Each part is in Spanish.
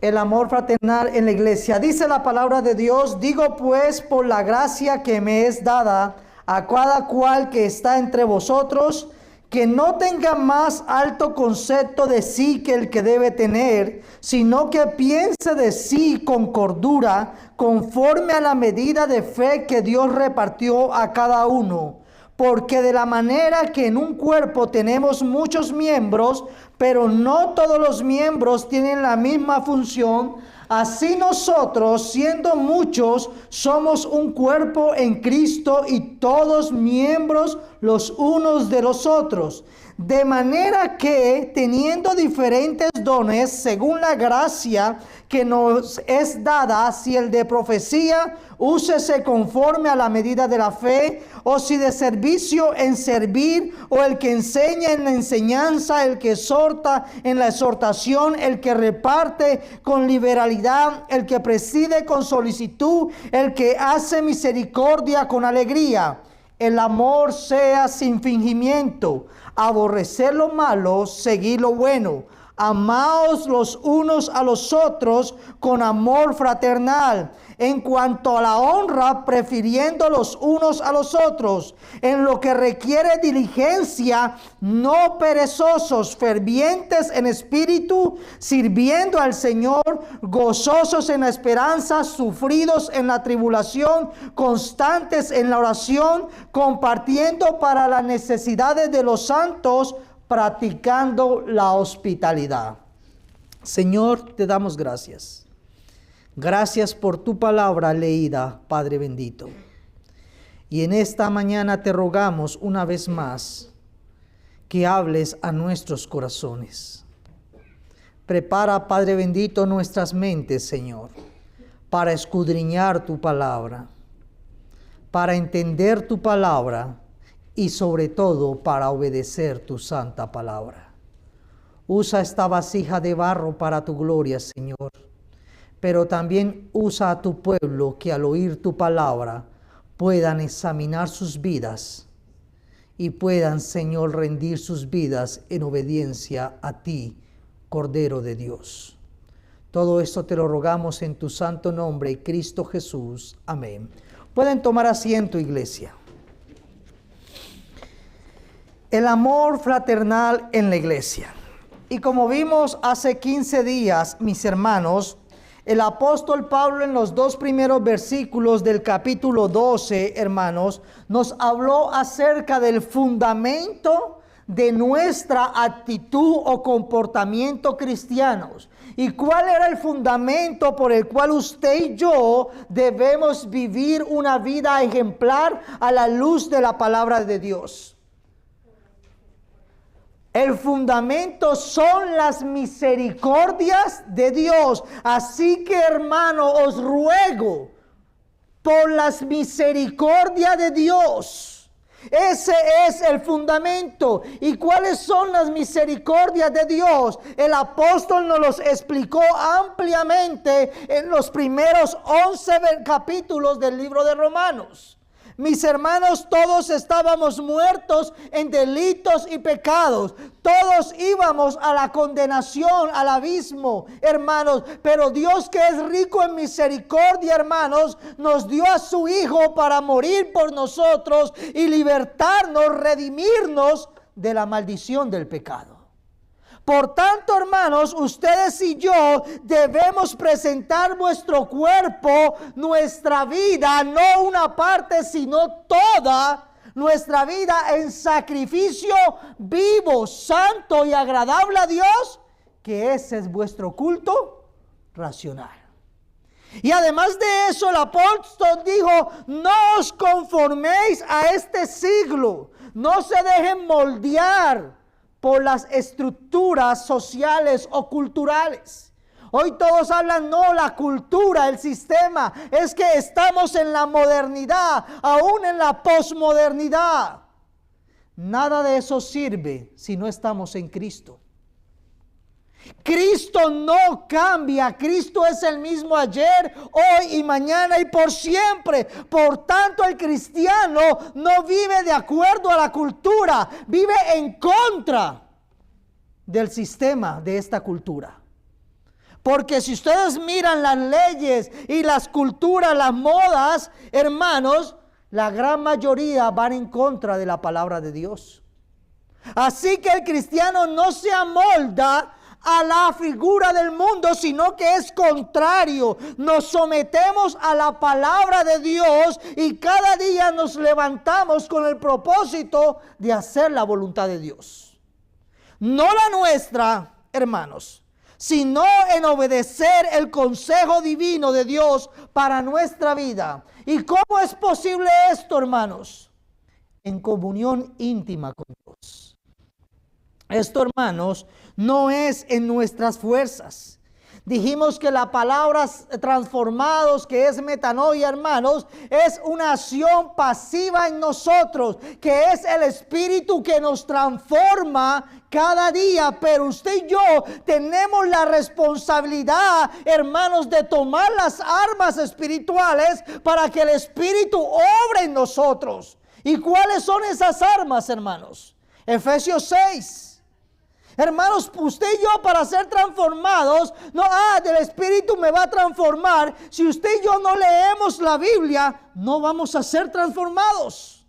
el amor fraternal en la iglesia. Dice la palabra de Dios: digo pues, por la gracia que me es dada a cada cual que está entre vosotros, que no tenga más alto concepto de sí que el que debe tener, sino que piense de sí con cordura, conforme a la medida de fe que Dios repartió a cada uno. Porque de la manera que en un cuerpo tenemos muchos miembros, pero no todos los miembros tienen la misma función, así nosotros, siendo muchos, somos un cuerpo en Cristo y todos miembros los unos de los otros. De manera que, teniendo diferentes dones, según la gracia que nos es dada, si el de profecía, úsese conforme a la medida de la fe, o si de servicio, en servir, o el que enseña en la enseñanza, el que exhorta en la exhortación, el que reparte con liberalidad, el que preside con solicitud, el que hace misericordia con alegría. El amor sea sin fingimiento, aborrecer lo malo, seguir lo bueno. Amaos los unos a los otros con amor fraternal. En cuanto a la honra, prefiriendo los unos a los otros. En lo que requiere diligencia, no perezosos, fervientes en espíritu, sirviendo al Señor, gozosos en la esperanza, sufridos en la tribulación, constantes en la oración, compartiendo para las necesidades de los santos, practicando la hospitalidad. Señor, te damos gracias. Gracias por tu palabra leída, Padre bendito. Y en esta mañana te rogamos una vez más que hables a nuestros corazones. Prepara, Padre bendito, nuestras mentes, Señor, para escudriñar tu palabra, para entender tu palabra y sobre todo para obedecer tu santa palabra. Usa esta vasija de barro para tu gloria, Señor, pero también usa a tu pueblo que al oír tu palabra puedan examinar sus vidas y puedan, Señor, rendir sus vidas en obediencia a ti, Cordero de Dios. Todo esto te lo rogamos en tu santo nombre, Cristo Jesús. Amén. Pueden tomar asiento, iglesia. El amor fraternal en la iglesia. Y como vimos hace 15 días, mis hermanos, el apóstol Pablo en los 2 primeros versículos del capítulo 12, hermanos, nos habló acerca del fundamento de nuestra actitud o comportamiento cristianos. ¿Y cuál era el fundamento por el cual usted y yo debemos vivir una vida ejemplar a la luz de la palabra de Dios? El fundamento son las misericordias de Dios. Así que, hermano, os ruego por las misericordias de Dios. Ese es el fundamento. ¿Y cuáles son las misericordias de Dios? El apóstol nos los explicó ampliamente en los primeros 11 capítulos del libro de Romanos. Mis hermanos, todos estábamos muertos en delitos y pecados. Todos íbamos a la condenación, al abismo, hermanos. Pero Dios, que es rico en misericordia, hermanos, nos dio a su Hijo para morir por nosotros y libertarnos, redimirnos de la maldición del pecado. Por tanto, hermanos, ustedes y yo debemos presentar nuestro cuerpo, nuestra vida, no una parte, sino toda nuestra vida en sacrificio vivo, santo y agradable a Dios, que ese es vuestro culto racional. Y además de eso, el apóstol dijo: no os conforméis a este siglo, no se dejen moldear por las estructuras sociales o culturales. Hoy todos hablan, no, la cultura, el sistema, es que estamos en la modernidad, aún en la posmodernidad. Nada de eso sirve si no estamos en Cristo. Cristo no cambia. Cristo es el mismo ayer, hoy y mañana y por siempre. Por tanto, el cristiano no vive de acuerdo a la cultura, vive en contra del sistema de esta cultura. Porque si ustedes miran las leyes y las culturas, las modas, hermanos, la gran mayoría van en contra de la palabra de Dios. Así que el cristiano no se amolda a la figura del mundo, sino que es contrario. Nos sometemos a la palabra de Dios y cada día nos levantamos con el propósito de hacer la voluntad de Dios. No la nuestra, hermanos, sino en obedecer el consejo divino de Dios para nuestra vida. ¿Y cómo es posible esto, hermanos? En comunión íntima con Dios. Esto, hermanos, no es en nuestras fuerzas. Dijimos que la palabra transformados, que es metanoia, hermanos, es una acción pasiva en nosotros, que es el Espíritu que nos transforma cada día. Pero usted y yo tenemos la responsabilidad, hermanos, de tomar las armas espirituales para que el Espíritu obre en nosotros. ¿Y cuáles son esas armas, hermanos? Efesios 6. Hermanos, usted y yo para ser transformados, no, del Espíritu me va a transformar. Si usted y yo no leemos la Biblia, no vamos a ser transformados.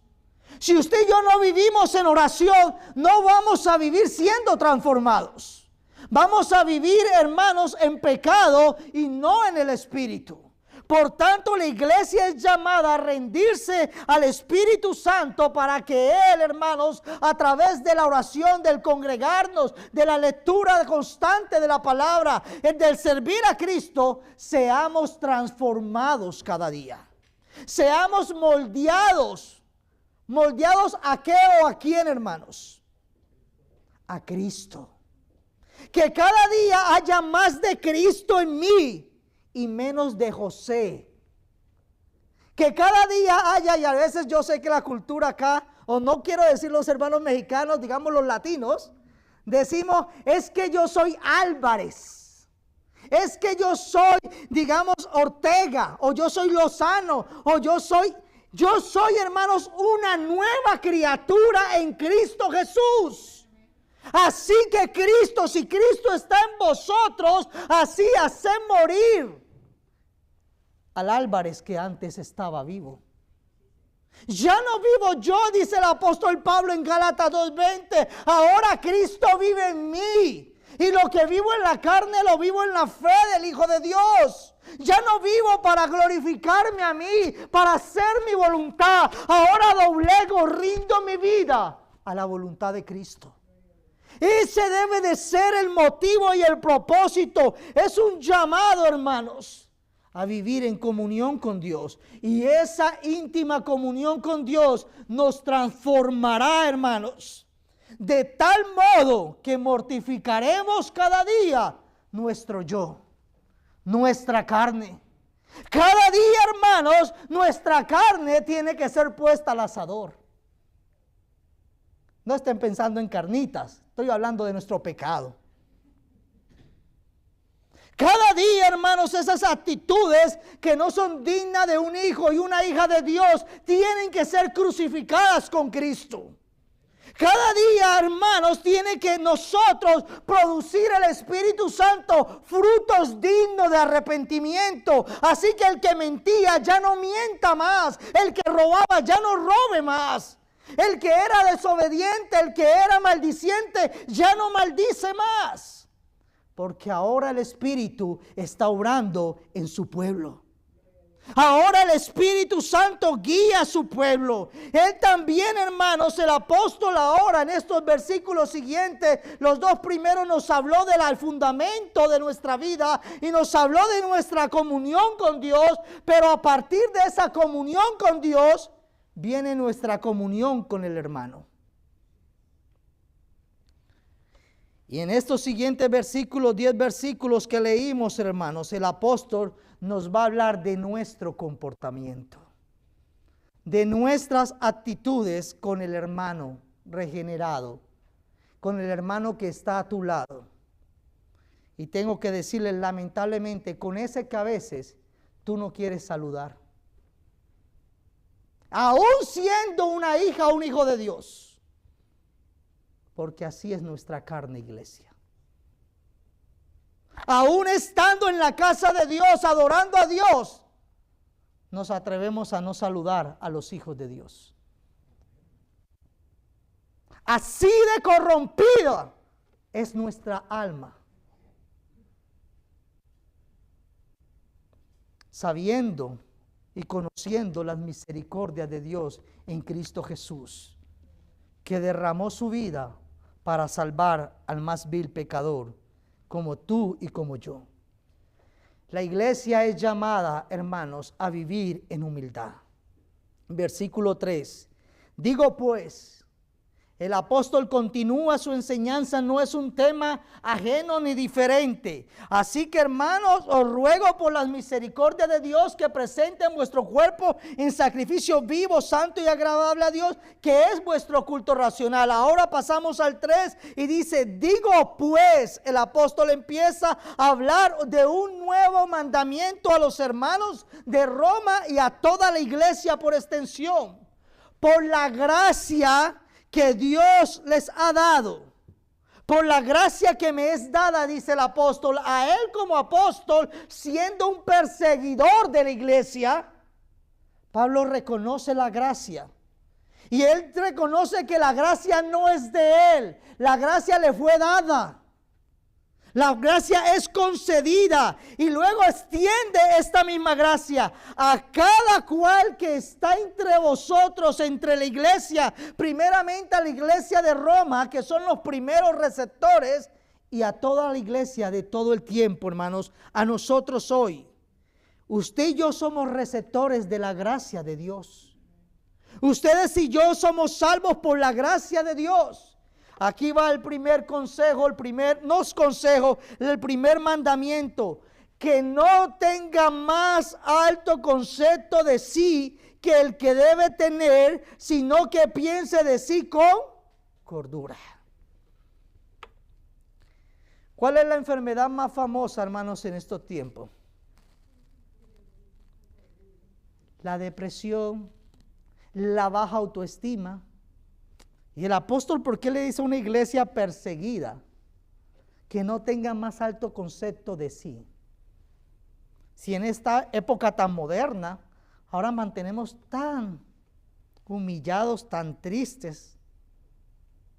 Si usted y yo no vivimos en oración, no vamos a vivir siendo transformados. Vamos a vivir, hermanos, en pecado y no en el Espíritu. Por tanto, la iglesia es llamada a rendirse al Espíritu Santo para que Él, hermanos, a través de la oración, del congregarnos, de la lectura constante de la palabra, del servir a Cristo, seamos transformados cada día. Seamos moldeados. ¿Moldeados a qué o a quién, hermanos? A Cristo. Que cada día haya más de Cristo en mí y menos de José. Que cada día haya, y a veces yo sé que la cultura acá, o no quiero decir los hermanos mexicanos, digamos los latinos, decimos, es que yo soy Álvarez, es que yo soy, digamos, Ortega, o yo soy Lozano, o yo soy, hermanos, una nueva criatura en Cristo Jesús. Así que Cristo, si Cristo está en vosotros, así hace morir al Álvarez que antes estaba vivo. Ya no vivo yo, dice el apóstol Pablo en Gálatas 2:20. Ahora Cristo vive en mí. Y lo que vivo en la carne lo vivo en la fe del Hijo de Dios. Ya no vivo para glorificarme a mí, para hacer mi voluntad. Ahora doblego, rindo mi vida a la voluntad de Cristo. Ese debe de ser el motivo y el propósito. Es un llamado, hermanos, a vivir en comunión con Dios. Y esa íntima comunión con Dios nos transformará, hermanos, de tal modo que mortificaremos cada día nuestro yo, nuestra carne. Cada día, hermanos, nuestra carne tiene que ser puesta al asador. No estén pensando en carnitas, estoy hablando de nuestro pecado. Cada día, hermanos, esas actitudes que no son dignas de un hijo y una hija de Dios tienen que ser crucificadas con Cristo. Cada día, hermanos, tiene que nosotros producir el Espíritu Santo frutos dignos de arrepentimiento. Así que el que mentía ya no mienta más, el que robaba ya no robe más. El que era desobediente, el que era maldiciente, ya no maldice más. Porque ahora el Espíritu está obrando en su pueblo. Ahora el Espíritu Santo guía a su pueblo. Él también, hermanos, el apóstol ahora en estos versículos siguientes, los dos primeros nos habló del fundamento de nuestra vida y nos habló de nuestra comunión con Dios. Pero a partir de esa comunión con Dios, viene nuestra comunión con el hermano. Y en estos siguientes versículos, 10 versículos que leímos, hermanos, el apóstol nos va a hablar de nuestro comportamiento, de nuestras actitudes con el hermano regenerado, con el hermano que está a tu lado. Y tengo que decirles, lamentablemente, con ese que a veces tú no quieres saludar. Aún siendo una hija o un hijo de Dios. Porque así es nuestra carne, iglesia. Aún estando en la casa de Dios, adorando a Dios, nos atrevemos a no saludar a los hijos de Dios. Así de corrompida es nuestra alma. Sabiendo y conociendo las misericordias de Dios en Cristo Jesús, que derramó su vida para salvar al más vil pecador, como tú y como yo. La iglesia es llamada, hermanos, a vivir en humildad. Versículo 3. Digo pues, el apóstol continúa su enseñanza, no es un tema ajeno ni diferente. Así que, hermanos, os ruego por las misericordias de Dios que presenten vuestro cuerpo en sacrificio vivo, santo y agradable a Dios, que es vuestro culto racional. Ahora pasamos al 3 y dice, digo pues, el apóstol empieza a hablar de un nuevo mandamiento a los hermanos de Roma y a toda la iglesia por extensión. Por la gracia que Dios les ha dado, por la gracia que me es dada, dice el apóstol, a él como apóstol, siendo un perseguidor de la iglesia, Pablo reconoce la gracia. Y él reconoce que la gracia no es de él, la gracia le fue dada. La gracia es concedida y luego extiende esta misma gracia a cada cual que está entre vosotros, entre la iglesia, primeramente a la iglesia de Roma, que son los primeros receptores, y a toda la iglesia de todo el tiempo, hermanos, a nosotros hoy. Usted y yo somos receptores de la gracia de Dios. Ustedes y yo somos salvos por la gracia de Dios. Aquí va el primer consejo, el primer mandamiento, que no tenga más alto concepto de sí que el que debe tener, sino que piense de sí con cordura. ¿Cuál es la enfermedad más famosa, hermanos, en estos tiempos? La depresión, la baja autoestima. Y el apóstol, ¿por qué le dice a una iglesia perseguida que no tenga más alto concepto de sí? Si en esta época tan moderna, ahora mantenemos tan humillados, tan tristes,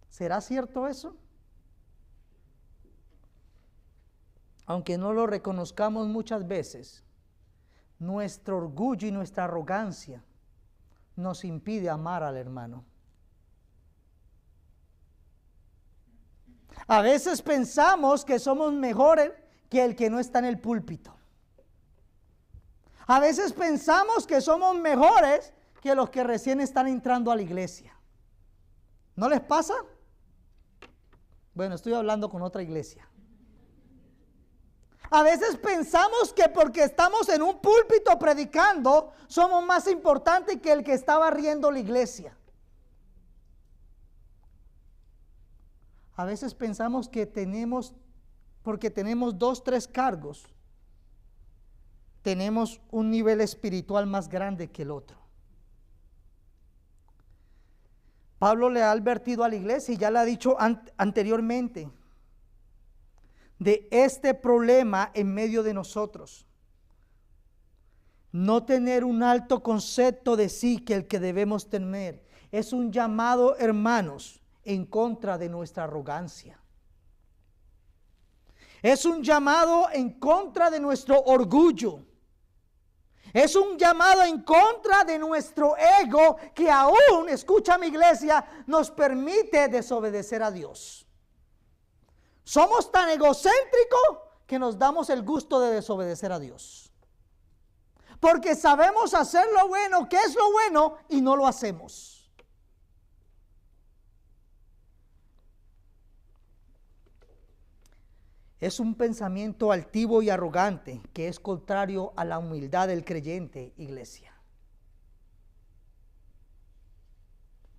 ¿será cierto eso? Aunque no lo reconozcamos muchas veces, nuestro orgullo y nuestra arrogancia nos impide amar al hermano. A veces pensamos que somos mejores que el que no está en el púlpito. A veces pensamos que somos mejores que los que recién están entrando a la iglesia. ¿No les pasa? Bueno, estoy hablando con otra iglesia. A veces pensamos que porque estamos en un púlpito predicando, somos más importantes que el que está barriendo la iglesia. A veces pensamos que porque tenemos 2, 3 cargos, tenemos un nivel espiritual más grande que el otro. Pablo le ha advertido a la iglesia y ya le ha dicho anteriormente de este problema en medio de nosotros. No tener un alto concepto de sí que el que debemos tener. Es un llamado, hermanos, en contra de nuestra arrogancia. Es un llamado en contra de nuestro orgullo. Es un llamado en contra de nuestro ego que aún, escucha mi iglesia, nos permite desobedecer a Dios. Somos tan egocéntricos que nos damos el gusto de desobedecer a Dios. Porque sabemos hacer lo bueno, qué es lo bueno, y no lo hacemos. Es un pensamiento altivo y arrogante que es contrario a la humildad del creyente, iglesia.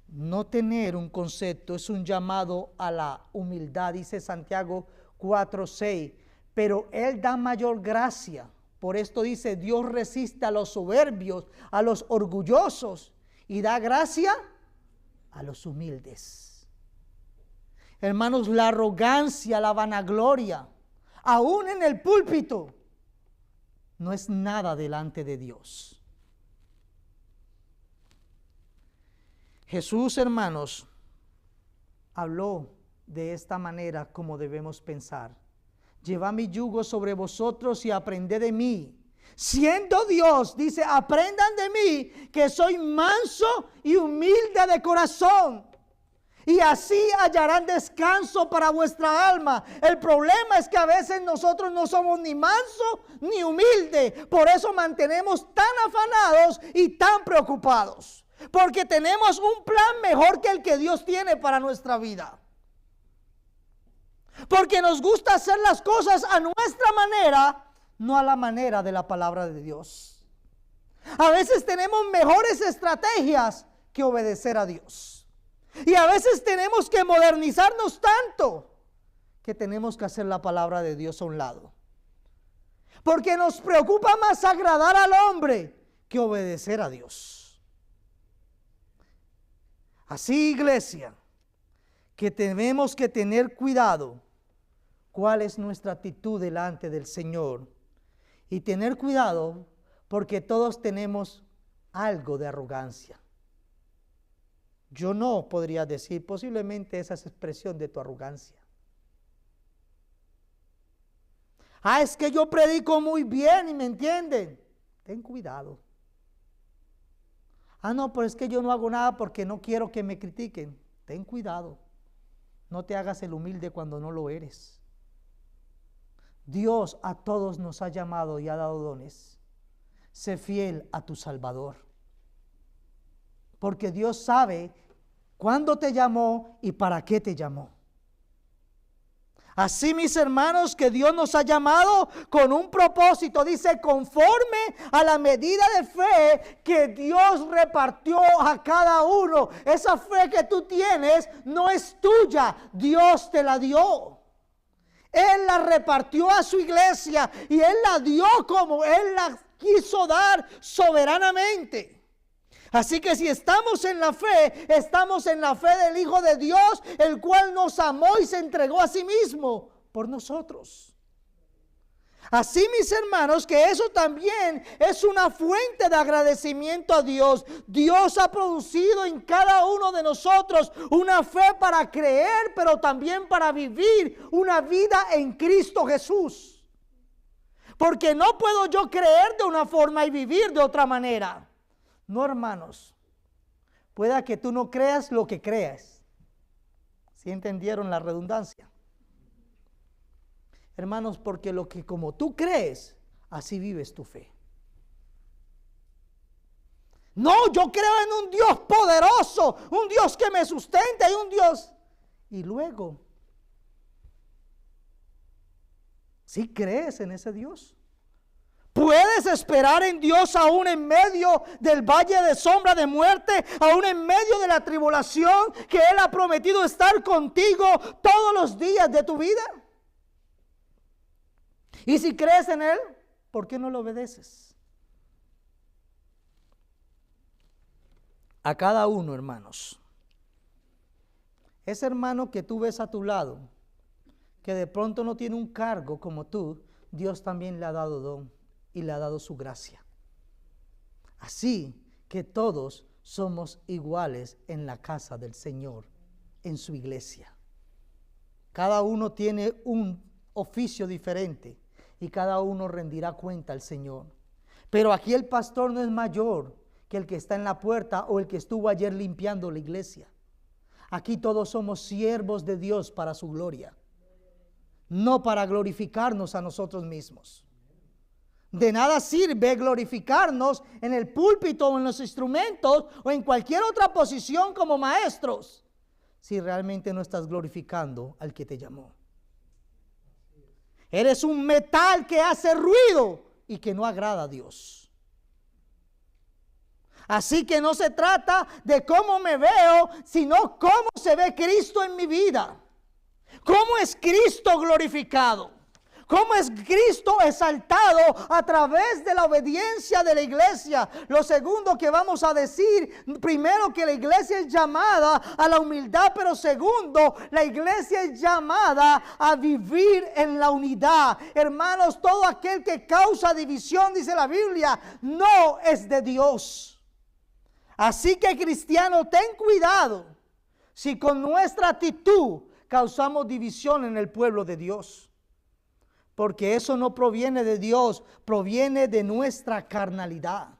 No tener un concepto es un llamado a la humildad, dice Santiago 4:6, pero Él da mayor gracia. Por esto dice, Dios resiste a los soberbios, a los orgullosos, y da gracia a los humildes. Hermanos, la arrogancia, la vanagloria, aún en el púlpito, no es nada delante de Dios. Jesús, hermanos, habló de esta manera como debemos pensar. Llevad mi yugo sobre vosotros y aprended de mí. Siendo Dios, dice, aprendan de mí, que soy manso y humilde de corazón, y así hallarán descanso para vuestra alma. El problema es que a veces nosotros no somos ni manso ni humilde. Por eso mantenemos tan afanados y tan preocupados, porque tenemos un plan mejor que el que Dios tiene para nuestra vida. Porque nos gusta hacer las cosas a nuestra manera, no a la manera de la palabra de Dios. A veces tenemos mejores estrategias que obedecer a Dios. Y a veces tenemos que modernizarnos tanto que tenemos que hacer la palabra de Dios a un lado. Porque nos preocupa más agradar al hombre que obedecer a Dios. Así, iglesia, que tenemos que tener cuidado cuál es nuestra actitud delante del Señor. Y tener cuidado porque todos tenemos algo de arrogancia. Yo no podría decir, posiblemente esa es expresión de tu arrogancia. Es que yo predico muy bien y me entienden. Ten cuidado. No, pero es que yo no hago nada porque no quiero que me critiquen. Ten cuidado. No te hagas el humilde cuando no lo eres. Dios a todos nos ha llamado y ha dado dones. Sé fiel a tu Salvador. Porque Dios sabe cuándo te llamó y para qué te llamó. Así, mis hermanos, que Dios nos ha llamado con un propósito. Dice, conforme a la medida de fe que Dios repartió a cada uno. Esa fe que tú tienes no es tuya, Dios te la dio. Él la repartió a su iglesia y Él la dio como Él la quiso dar soberanamente. Así que si estamos en la fe del Hijo de Dios, el cual nos amó y se entregó a sí mismo por nosotros. Así, mis hermanos, que eso también es una fuente de agradecimiento a Dios. Dios ha producido en cada uno de nosotros una fe para creer, pero también para vivir una vida en Cristo Jesús. Porque no puedo yo creer de una forma y vivir de otra manera. No, hermanos, pueda que tú no creas lo que creas. ¿Sí entendieron la redundancia? Hermanos, porque lo que como tú crees, así vives tu fe. No, yo creo en un Dios poderoso, un Dios que me sustenta y un Dios. Y luego, ¿sí crees en ese Dios? ¿Puedes esperar en Dios aún en medio del valle de sombra de muerte, aún en medio de la tribulación que Él ha prometido estar contigo todos los días de tu vida? Y si crees en Él, ¿por qué no lo obedeces? A cada uno, hermanos. Ese hermano que tú ves a tu lado, que de pronto no tiene un cargo como tú, Dios también le ha dado don y le ha dado su gracia. Así que todos somos iguales en la casa del Señor, en su iglesia. Cada uno tiene un oficio diferente y cada uno rendirá cuenta al Señor. Pero aquí el pastor no es mayor que el que está en la puerta o el que estuvo ayer limpiando la iglesia. Aquí todos somos siervos de Dios para su gloria, no para glorificarnos a nosotros mismos. De nada sirve glorificarnos en el púlpito o en los instrumentos o en cualquier otra posición como maestros si realmente no estás glorificando al que te llamó. Eres un metal que hace ruido y que no agrada a Dios. Así que no se trata de cómo me veo, sino cómo se ve Cristo en mi vida. ¿Cómo es Cristo glorificado? ¿Cómo es Cristo exaltado? A través de la obediencia de la iglesia. Lo segundo que vamos a decir, primero, que la iglesia es llamada a la humildad, pero segundo, la iglesia es llamada a vivir en la unidad. Hermanos, todo aquel que causa división, dice la Biblia, no es de Dios. Así que, cristiano, ten cuidado si con nuestra actitud causamos división en el pueblo de Dios. Porque eso no proviene de Dios, proviene de nuestra carnalidad.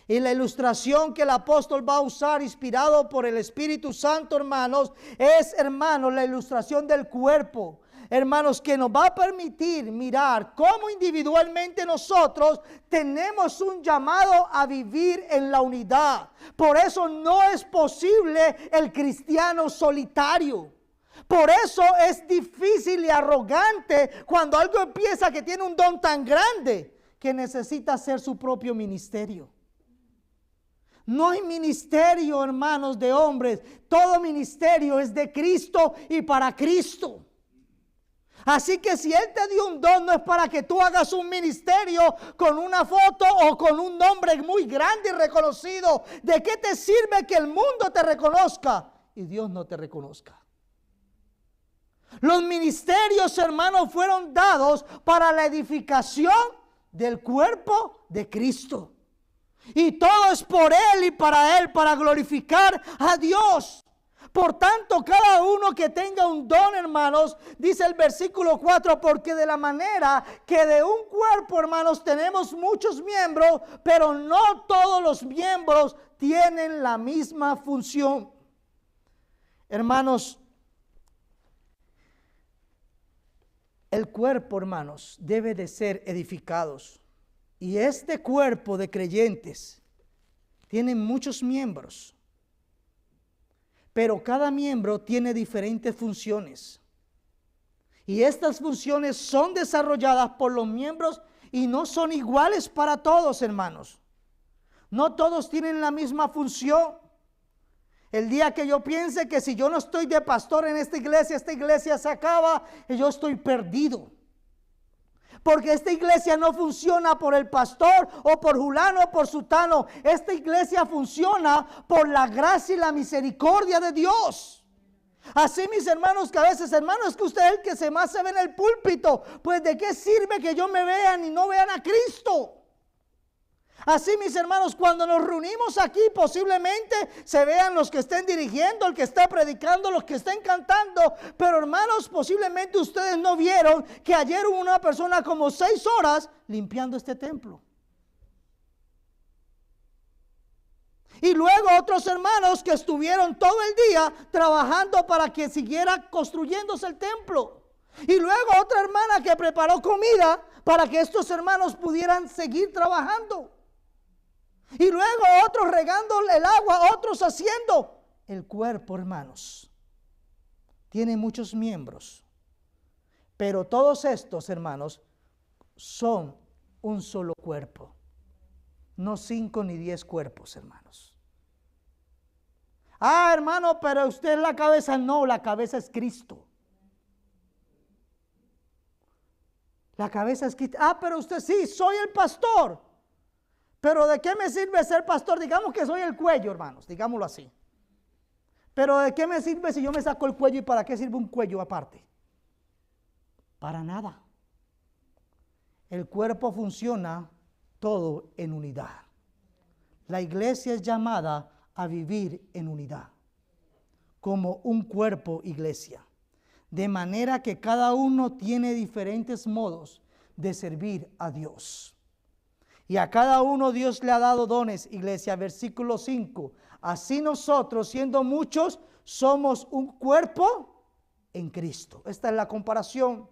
Y la ilustración que el apóstol va a usar, inspirado por el Espíritu Santo, hermanos, es, hermanos, la ilustración del cuerpo. Hermanos, que nos va a permitir mirar cómo individualmente nosotros tenemos un llamado a vivir en la unidad. Por eso no es posible el cristiano solitario. Por eso es difícil y arrogante cuando algo empieza que tiene un don tan grande que necesita hacer su propio ministerio. No hay ministerio, hermanos, de hombres. Todo ministerio es de Cristo y para Cristo. Así que si Él te dio un don, no es para que tú hagas un ministerio con una foto o con un nombre muy grande y reconocido. ¿De qué te sirve que el mundo te reconozca y Dios no te reconozca? Los ministerios, hermanos, fueron dados para la edificación del cuerpo de Cristo. Y todo es por Él y para Él, para glorificar a Dios. Por tanto, cada uno que tenga un don, hermanos, dice el versículo 4, porque de la manera que de un cuerpo, hermanos, tenemos muchos miembros, pero no todos los miembros tienen la misma función. Hermanos, el cuerpo, hermanos, debe de ser edificados. Y este cuerpo de creyentes tiene muchos miembros. Pero cada miembro tiene diferentes funciones. Y estas funciones son desarrolladas por los miembros y no son iguales para todos, hermanos. No todos tienen la misma función. El día que yo piense que si yo no estoy de pastor en esta iglesia se acaba, y yo estoy perdido. Porque esta iglesia no funciona por el pastor o por fulano o por sutano. Esta iglesia funciona por la gracia y la misericordia de Dios. Así, mis hermanos, que a veces, hermanos, es que usted es el que más se ve en el púlpito. Pues de qué sirve que yo me vean y no vean a Cristo. Así, mis hermanos, cuando nos reunimos aquí, posiblemente se vean los que estén dirigiendo, el que está predicando, los que estén cantando. Pero, hermanos, posiblemente ustedes no vieron que ayer hubo una persona como 6 horas limpiando este templo. Y luego otros hermanos que estuvieron todo el día trabajando para que siguiera construyéndose el templo. Y luego otra hermana que preparó comida para que estos hermanos pudieran seguir trabajando. Y luego otros regando el agua, otros haciendo. El cuerpo, hermanos, tiene muchos miembros. Pero todos estos, hermanos, son un solo cuerpo. No 5 ni 10 cuerpos, hermanos. Ah, hermano, pero usted es la cabeza. No, la cabeza es Cristo. La cabeza es Cristo. Ah, pero usted sí, soy el pastor. Pero ¿de qué me sirve ser pastor? Digamos que soy el cuello, hermanos, digámoslo así. Pero ¿de qué me sirve si yo me saco el cuello y para qué sirve un cuello aparte? Para nada. El cuerpo funciona todo en unidad. La iglesia es llamada a vivir en unidad, como un cuerpo iglesia. De manera que cada uno tiene diferentes modos de servir a Dios. Y a cada uno Dios le ha dado dones, iglesia. Versículo 5. Así nosotros, siendo muchos, somos un cuerpo en Cristo. Esta es la comparación.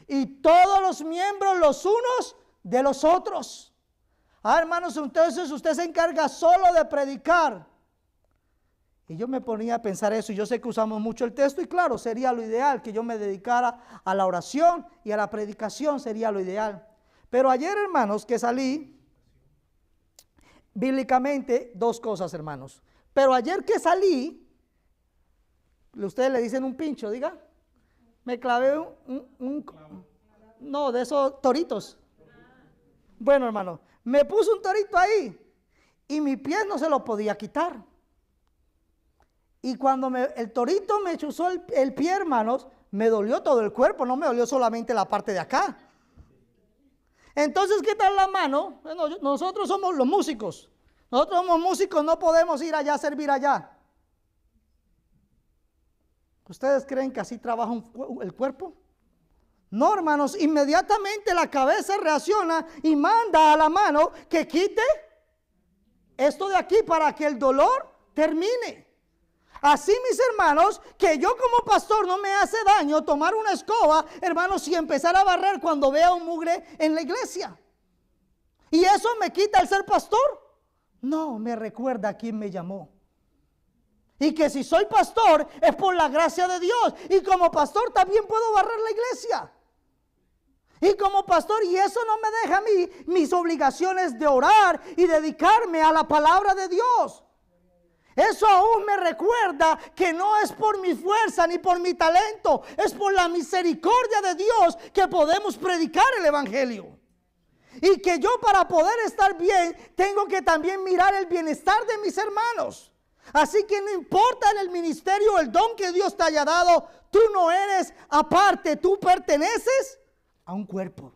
Y todos los miembros los unos de los otros. Ah, hermanos, entonces usted se encarga solo de predicar. Y yo me ponía a pensar eso, y yo sé que usamos mucho el texto, y claro, sería lo ideal que yo me dedicara a la oración y a la predicación, sería lo ideal. Pero ayer, hermanos, que salí, bíblicamente, 2 cosas, hermanos. Pero ayer que salí, ustedes le dicen un pincho, diga. Me clavé No, de esos toritos. Bueno, hermano, me puso un torito ahí y mi pie no se lo podía quitar. Y cuando el torito me chuzó el pie, hermanos, me dolió todo el cuerpo, no me dolió solamente la parte de acá. Entonces, ¿qué tal la mano? Bueno, nosotros somos los músicos. Nosotros somos músicos, no podemos ir allá a servir allá. ¿Ustedes creen que así trabaja el cuerpo? No, hermanos, inmediatamente la cabeza reacciona y manda a la mano que quite esto de aquí para que el dolor termine. Así, mis hermanos, que yo como pastor no me hace daño tomar una escoba, hermanos, y empezar a barrer cuando vea un mugre en la iglesia. ¿Y eso me quita el ser pastor? No, me recuerda a quien me llamó. Y que si soy pastor es por la gracia de Dios. Y como pastor también puedo barrer la iglesia. Y como pastor, y eso no me deja a mí mis obligaciones de orar y dedicarme a la palabra de Dios. Eso aún me recuerda que no es por mi fuerza ni por mi talento, es por la misericordia de Dios que podemos predicar el evangelio. Y que yo, para poder estar bien, tengo que también mirar el bienestar de mis hermanos. Así que no importa en el ministerio el don que Dios te haya dado, tú no eres aparte, tú perteneces a un cuerpo.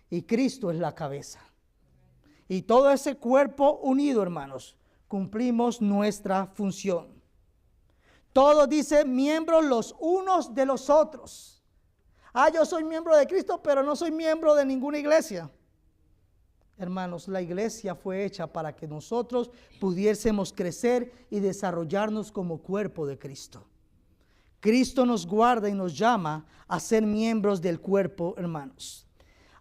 Y Cristo es la cabeza. Y todo ese cuerpo unido, hermanos, cumplimos nuestra función. Todos dicen miembros los unos de los otros. Yo soy miembro de Cristo, pero no soy miembro de ninguna iglesia. Hermanos, la iglesia fue hecha para que nosotros pudiésemos crecer y desarrollarnos como cuerpo de Cristo. Cristo nos guarda y nos llama a ser miembros del cuerpo, hermanos.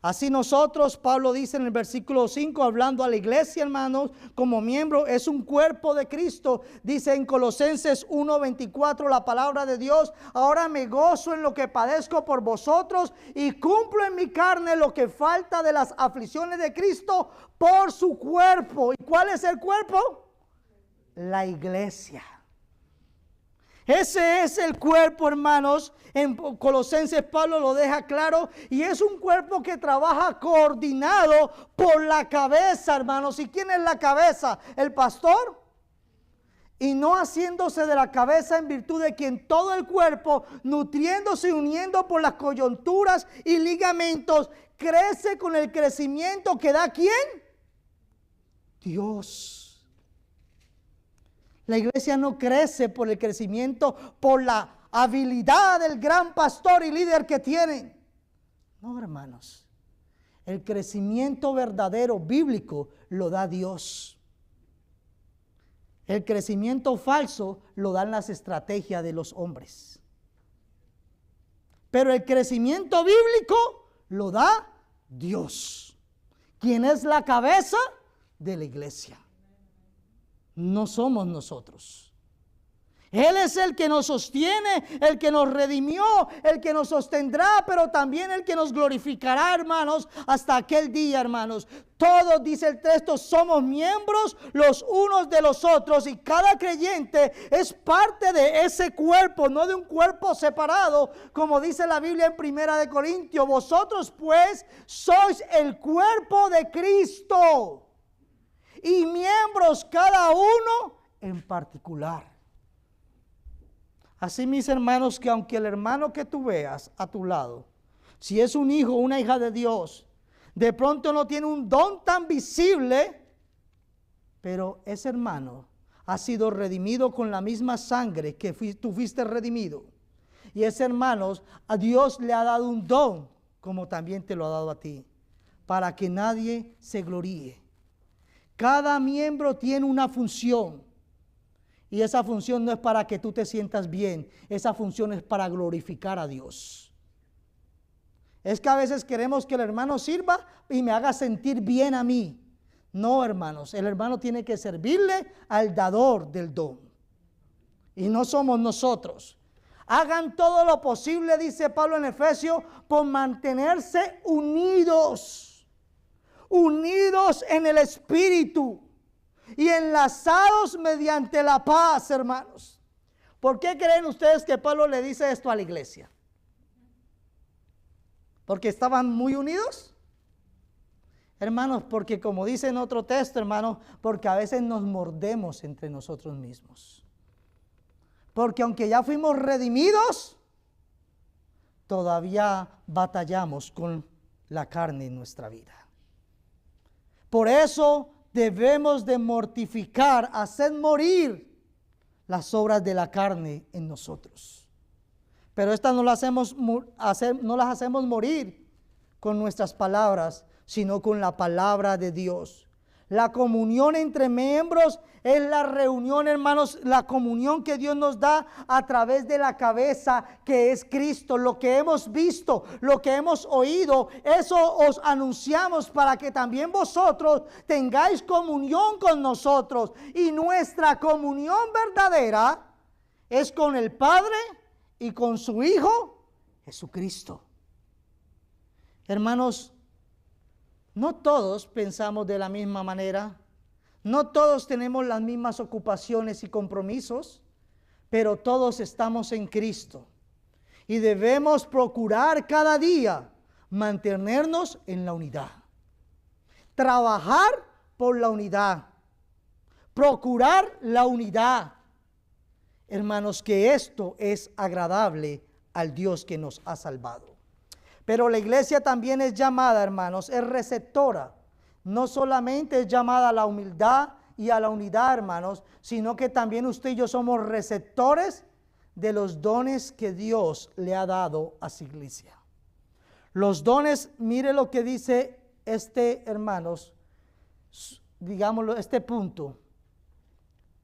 Así nosotros, Pablo dice en el versículo 5, hablando a la iglesia, hermanos, como miembro, es un cuerpo de Cristo. Dice en Colosenses 1:24 la palabra de Dios: ahora me gozo en lo que padezco por vosotros y cumplo en mi carne lo que falta de las aflicciones de Cristo por su cuerpo. ¿Y cuál es el cuerpo? La iglesia. Ese es el cuerpo, hermanos. En Colosenses Pablo lo deja claro, y es un cuerpo que trabaja coordinado por la cabeza, hermanos. ¿Y quién es la cabeza? El pastor. Y no haciéndose de la cabeza, en virtud de quien todo el cuerpo, nutriéndose y uniendo por las coyunturas y ligamentos, crece con el crecimiento que da ¿quién? Dios. La iglesia no crece por el crecimiento, por la habilidad del gran pastor y líder que tienen. No, hermanos. El crecimiento verdadero bíblico lo da Dios. El crecimiento falso lo dan las estrategias de los hombres. Pero el crecimiento bíblico lo da Dios, quien es la cabeza de la iglesia. No somos nosotros. Él es el que nos sostiene, el que nos redimió, el que nos sostendrá, pero también el que nos glorificará, hermanos, hasta aquel día, hermanos. Todos, dice el texto, somos miembros los unos de los otros, y cada creyente es parte de ese cuerpo, no de un cuerpo separado, como dice la Biblia en 1 Corintios. Vosotros pues sois el cuerpo de Cristo, y miembros cada uno en particular. Así, mis hermanos, que aunque el hermano que tú veas a tu lado, si es un hijo o una hija de Dios, de pronto no tiene un don tan visible, pero ese hermano ha sido redimido con la misma sangre que tú fuiste redimido. Y ese hermano, a Dios le ha dado un don, como también te lo ha dado a ti, para que nadie se gloríe. Cada miembro tiene una función. Y esa función no es para que tú te sientas bien. Esa función es para glorificar a Dios. Es que a veces queremos que el hermano sirva y me haga sentir bien a mí. No, hermanos. El hermano tiene que servirle al dador del don. Y no somos nosotros. Hagan todo lo posible, dice Pablo en Efesios, por mantenerse unidos. Unidos en el Espíritu. Y enlazados mediante la paz, hermanos. ¿Por qué creen ustedes que Pablo le dice esto a la iglesia? ¿Porque estaban muy unidos? Hermanos, porque como dice en otro texto, hermanos, porque a veces nos mordemos entre nosotros mismos. Porque aunque ya fuimos redimidos, todavía batallamos con la carne en nuestra vida. Por eso debemos de mortificar, hacer morir las obras de la carne en nosotros. Pero estas no las hacemos morir con nuestras palabras, sino con la palabra de Dios. La comunión entre miembros es la reunión, hermanos, la comunión que Dios nos da a través de la cabeza que es Cristo. Lo que hemos visto, lo que hemos oído, eso os anunciamos para que también vosotros tengáis comunión con nosotros. Y nuestra comunión verdadera es con el Padre y con su Hijo Jesucristo. Hermanos, no todos pensamos de la misma manera, no todos tenemos las mismas ocupaciones y compromisos, pero todos estamos en Cristo y debemos procurar cada día mantenernos en la unidad, trabajar por la unidad, procurar la unidad. Hermanos, que esto es agradable al Dios que nos ha salvado. Pero la iglesia también es llamada, hermanos, es receptora. No solamente es llamada a la humildad y a la unidad, hermanos, sino que también usted y yo somos receptores de los dones que Dios le ha dado a su iglesia. Los dones, mire lo que dice hermanos, digámoslo, este punto.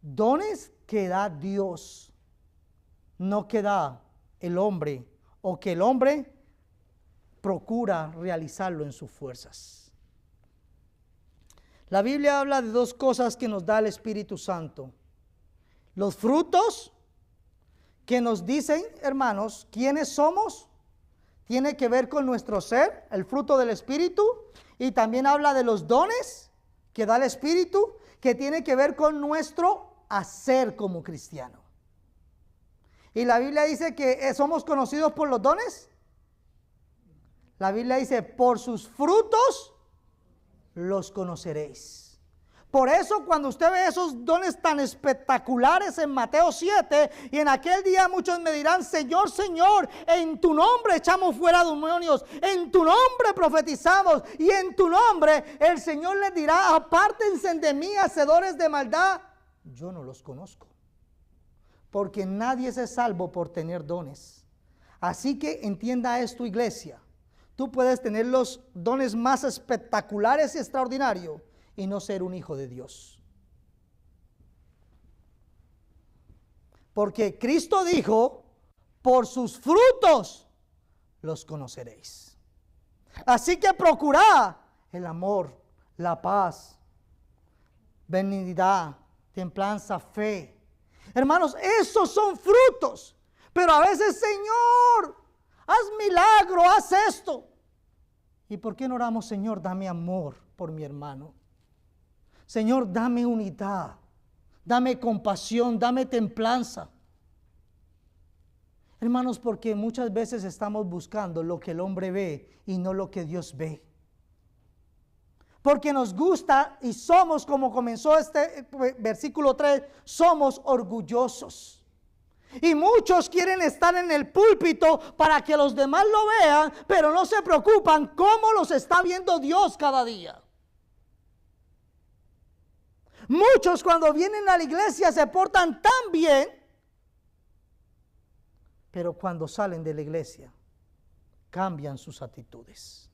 Dones que da Dios, no que da el hombre, o que el hombre procura realizarlo en sus fuerzas. La Biblia habla de dos cosas que nos da el Espíritu Santo. Los frutos que nos dicen, hermanos, quiénes somos, tiene que ver con nuestro ser, el fruto del Espíritu, y también habla de los dones que da el Espíritu, que tiene que ver con nuestro hacer como cristiano. Y la Biblia dice que somos conocidos por los dones. La Biblia dice, por sus frutos los conoceréis. Por eso cuando usted ve esos dones tan espectaculares en Mateo 7, y en aquel día muchos me dirán, Señor, Señor, en tu nombre echamos fuera demonios, en tu nombre profetizamos, y en tu nombre el Señor les dirá, apártense de mí, hacedores de maldad, yo no los conozco. Porque nadie es salvo por tener dones. Así que entienda esto, iglesia. Tú puedes tener los dones más espectaculares y extraordinarios y no ser un hijo de Dios. Porque Cristo dijo, por sus frutos los conoceréis. Así que procurad el amor, la paz, benignidad, templanza, fe. Hermanos, esos son frutos. Pero a veces, Señor, haz milagro, haz esto. ¿Y por qué no oramos, Señor, dame amor por mi hermano? Señor, dame unidad, dame compasión, dame templanza. Hermanos, porque muchas veces estamos buscando lo que el hombre ve y no lo que Dios ve. Porque nos gusta y somos, como comenzó este versículo 3, somos orgullosos. Y muchos quieren estar en el púlpito para que los demás lo vean, pero no se preocupan cómo los está viendo Dios cada día. Muchos cuando vienen a la iglesia se portan tan bien, pero cuando salen de la iglesia cambian sus actitudes.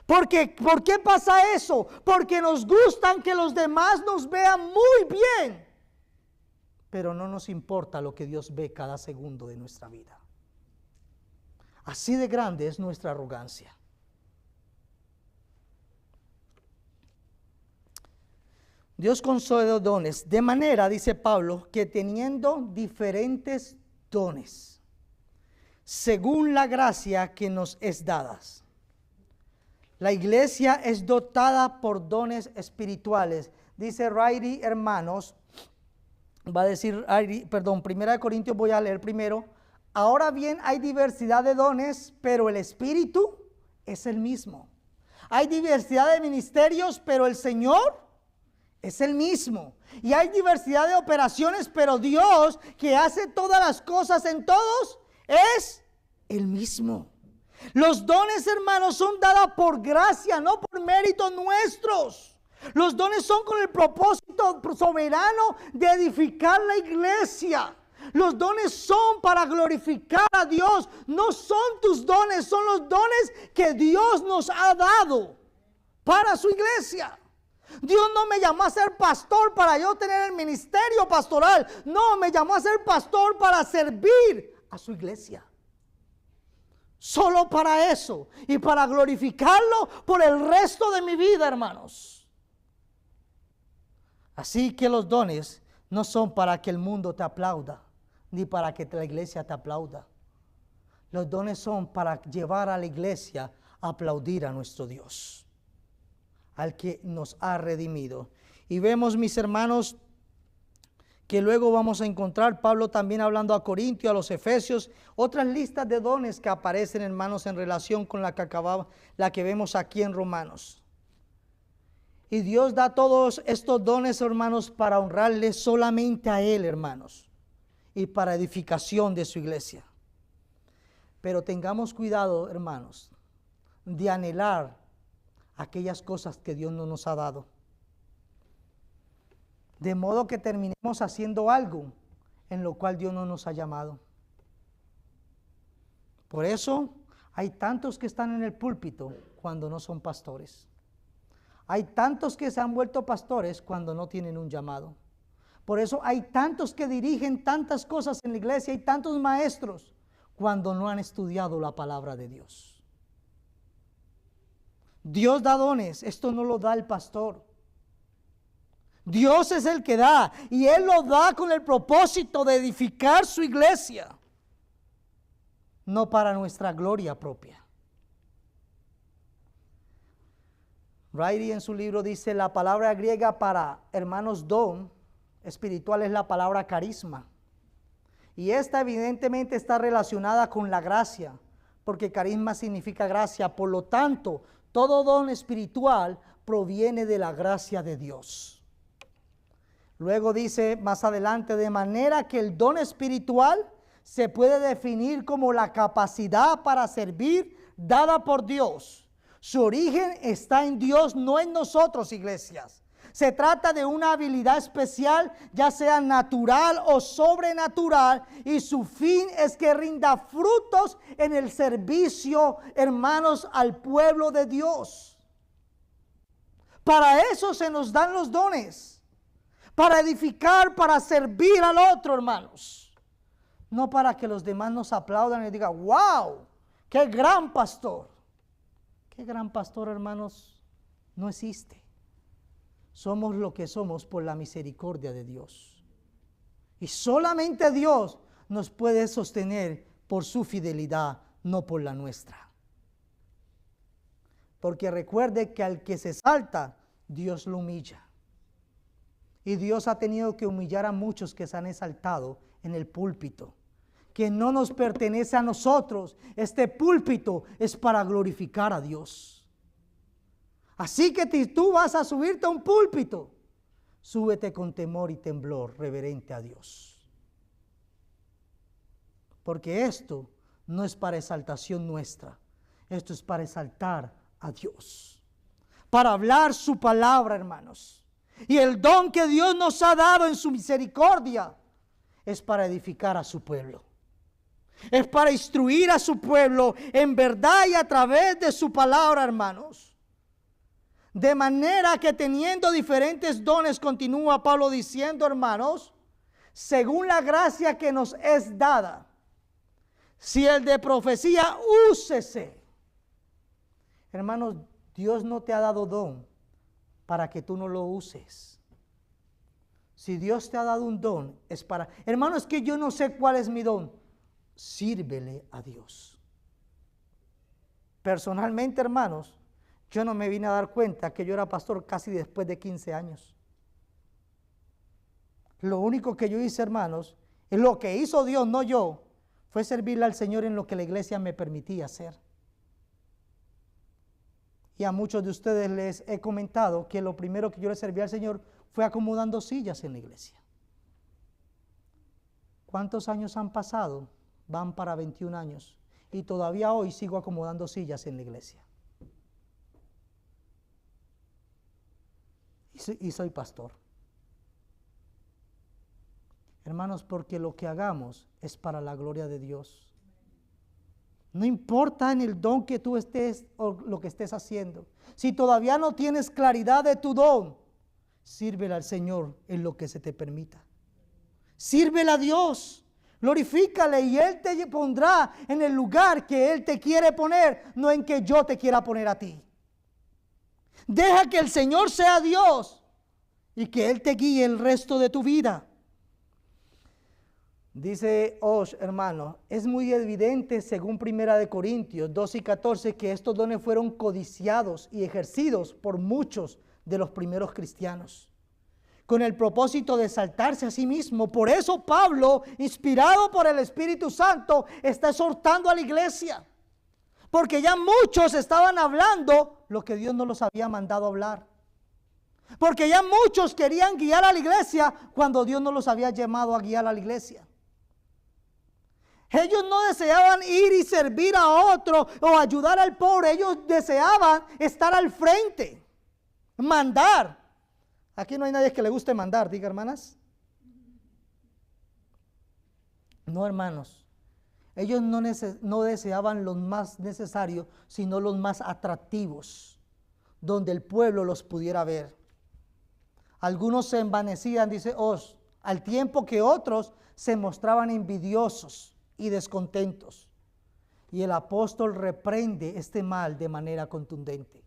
¿Por qué pasa eso? Porque nos gustan que los demás nos vean muy bien, pero no nos importa lo que Dios ve cada segundo de nuestra vida. Así de grande es nuestra arrogancia. Dios concede dones, de manera, dice Pablo, que teniendo diferentes dones, según la gracia que nos es dada. La iglesia es dotada por dones espirituales. Dice Riley, hermanos, va a decir, perdón, 1 Corintios voy a leer primero, Ahora bien, hay diversidad de dones, pero el Espíritu es el mismo. Hay diversidad de ministerios, pero el Señor es el mismo. Y hay diversidad de operaciones, pero Dios, que hace todas las cosas en todos, es el mismo. Los dones, hermanos, son dados por gracia, no por méritos nuestros. Los dones son con el propósito soberano de edificar la iglesia. Los dones son para glorificar a Dios. No son tus dones, son los dones que Dios nos ha dado para su iglesia. Dios no me llamó a ser pastor para yo tener el ministerio pastoral. No, me llamó a ser pastor para servir a su iglesia. Solo para eso y para glorificarlo por el resto de mi vida, hermanos. Así que los dones no son para que el mundo te aplauda, ni para que la iglesia te aplauda. Los dones son para llevar a la iglesia a aplaudir a nuestro Dios, al que nos ha redimido. Y vemos, mis hermanos, que luego vamos a encontrar Pablo también hablando a Corintios, a los Efesios, otras listas de dones que aparecen, hermanos, en relación con la que vemos aquí en Romanos. Y Dios da todos estos dones, hermanos, para honrarle solamente a Él, hermanos, y para edificación de su iglesia. Pero tengamos cuidado, hermanos, de anhelar aquellas cosas que Dios no nos ha dado, de modo que terminemos haciendo algo en lo cual Dios no nos ha llamado. Por eso hay tantos que están en el púlpito cuando no son pastores. Hay tantos que se han vuelto pastores cuando no tienen un llamado. Por eso hay tantos que dirigen tantas cosas en la iglesia, hay tantos maestros cuando no han estudiado la palabra de Dios. Dios da dones, esto no lo da el pastor. Dios es el que da, y Él lo da con el propósito de edificar su iglesia, no para nuestra gloria propia. Riley en su libro dice, la palabra griega para, hermanos, don espiritual es la palabra carisma. Y esta evidentemente está relacionada con la gracia, porque carisma significa gracia. Por lo tanto, todo don espiritual proviene de la gracia de Dios. Luego dice más adelante, de manera que el don espiritual se puede definir como la capacidad para servir dada por Dios. Su origen está en Dios, no en nosotros, iglesias. Se trata de una habilidad especial, ya sea natural o sobrenatural, y su fin es que rinda frutos en el servicio, hermanos, al pueblo de Dios. Para eso se nos dan los dones. Para edificar, para servir al otro, hermanos. No para que los demás nos aplaudan y digan, wow, qué gran pastor. Qué gran pastor, hermanos, no existe. Somos lo que somos por la misericordia de Dios. Y solamente Dios nos puede sostener por su fidelidad, no por la nuestra. Porque recuerde que al que se exalta, Dios lo humilla. Y Dios ha tenido que humillar a muchos que se han exaltado en el púlpito, que no nos pertenece a nosotros. Este púlpito es para glorificar a Dios. Así que si tú vas a subirte a un púlpito, súbete con temor y temblor, reverente a Dios. Porque esto no es para exaltación nuestra, esto es para exaltar a Dios, para hablar su palabra, hermanos. Y el don que Dios nos ha dado en su misericordia es para edificar a su pueblo. Es para instruir a su pueblo en verdad y a través de su palabra, hermanos. De manera que teniendo diferentes dones, continúa Pablo diciendo, hermanos, según la gracia que nos es dada, si el de profecía, úsese. Hermanos, Dios no te ha dado don para que tú no lo uses. Si Dios te ha dado un don, es para... Hermano, es que yo no sé cuál es mi don. Sírvele a Dios. Personalmente, hermanos, yo no me vine a dar cuenta que yo era pastor casi después de 15 años. Lo único que yo hice, hermanos, es lo que hizo Dios, no yo. fue servirle al Señor en lo que la iglesia me permitía hacer. Y a muchos de ustedes les he comentado que lo primero que yo le serví al Señor fue acomodando sillas en la iglesia. ¿Cuántos años han pasado? Van para 21 años. Y todavía hoy sigo acomodando sillas en la iglesia. Y soy pastor. Hermanos, porque lo que hagamos es para la gloria de Dios. No importa en el don que tú estés o lo que estés haciendo. Si todavía no tienes claridad de tu don, sírvele al Señor en lo que se te permita. Sírvele a Dios, glorifícale y Él te pondrá en el lugar que Él te quiere poner, no en que yo te quiera poner a ti. Deja que el Señor sea Dios y que Él te guíe el resto de tu vida. Dice Osh, hermano, es muy evidente según 1 Corintios 2 y 14 que estos dones fueron codiciados y ejercidos por muchos de los primeros cristianos, con el propósito de exaltarse a sí mismo. Por eso Pablo, inspirado por el Espíritu Santo, está exhortando a la iglesia, porque ya muchos estaban hablando lo que Dios no los había mandado hablar, porque ya muchos querían guiar a la iglesia cuando Dios no los había llamado a guiar a la iglesia. Ellos no deseaban ir y servir a otro o ayudar al pobre. Ellos deseaban estar al frente, mandar. Aquí no hay nadie que le guste mandar, diga hermanas. No, hermanos. Ellos no deseaban los más necesarios, sino los más atractivos, donde el pueblo los pudiera ver. Algunos se envanecían, dice Osh, al tiempo que otros se mostraban envidiosos y descontentos. Y el apóstol reprende este mal de manera contundente.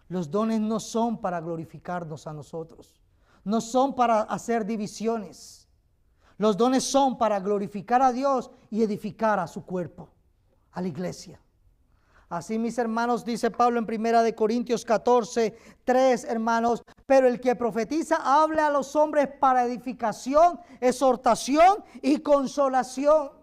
Los dones no son para glorificarnos a nosotros, no son para hacer divisiones. Los dones son para glorificar a Dios y edificar a su cuerpo, a la iglesia. Así, mis hermanos, dice Pablo en 1 Corintios 14, 3, hermanos, pero el que profetiza hable a los hombres para edificación, exhortación y consolación.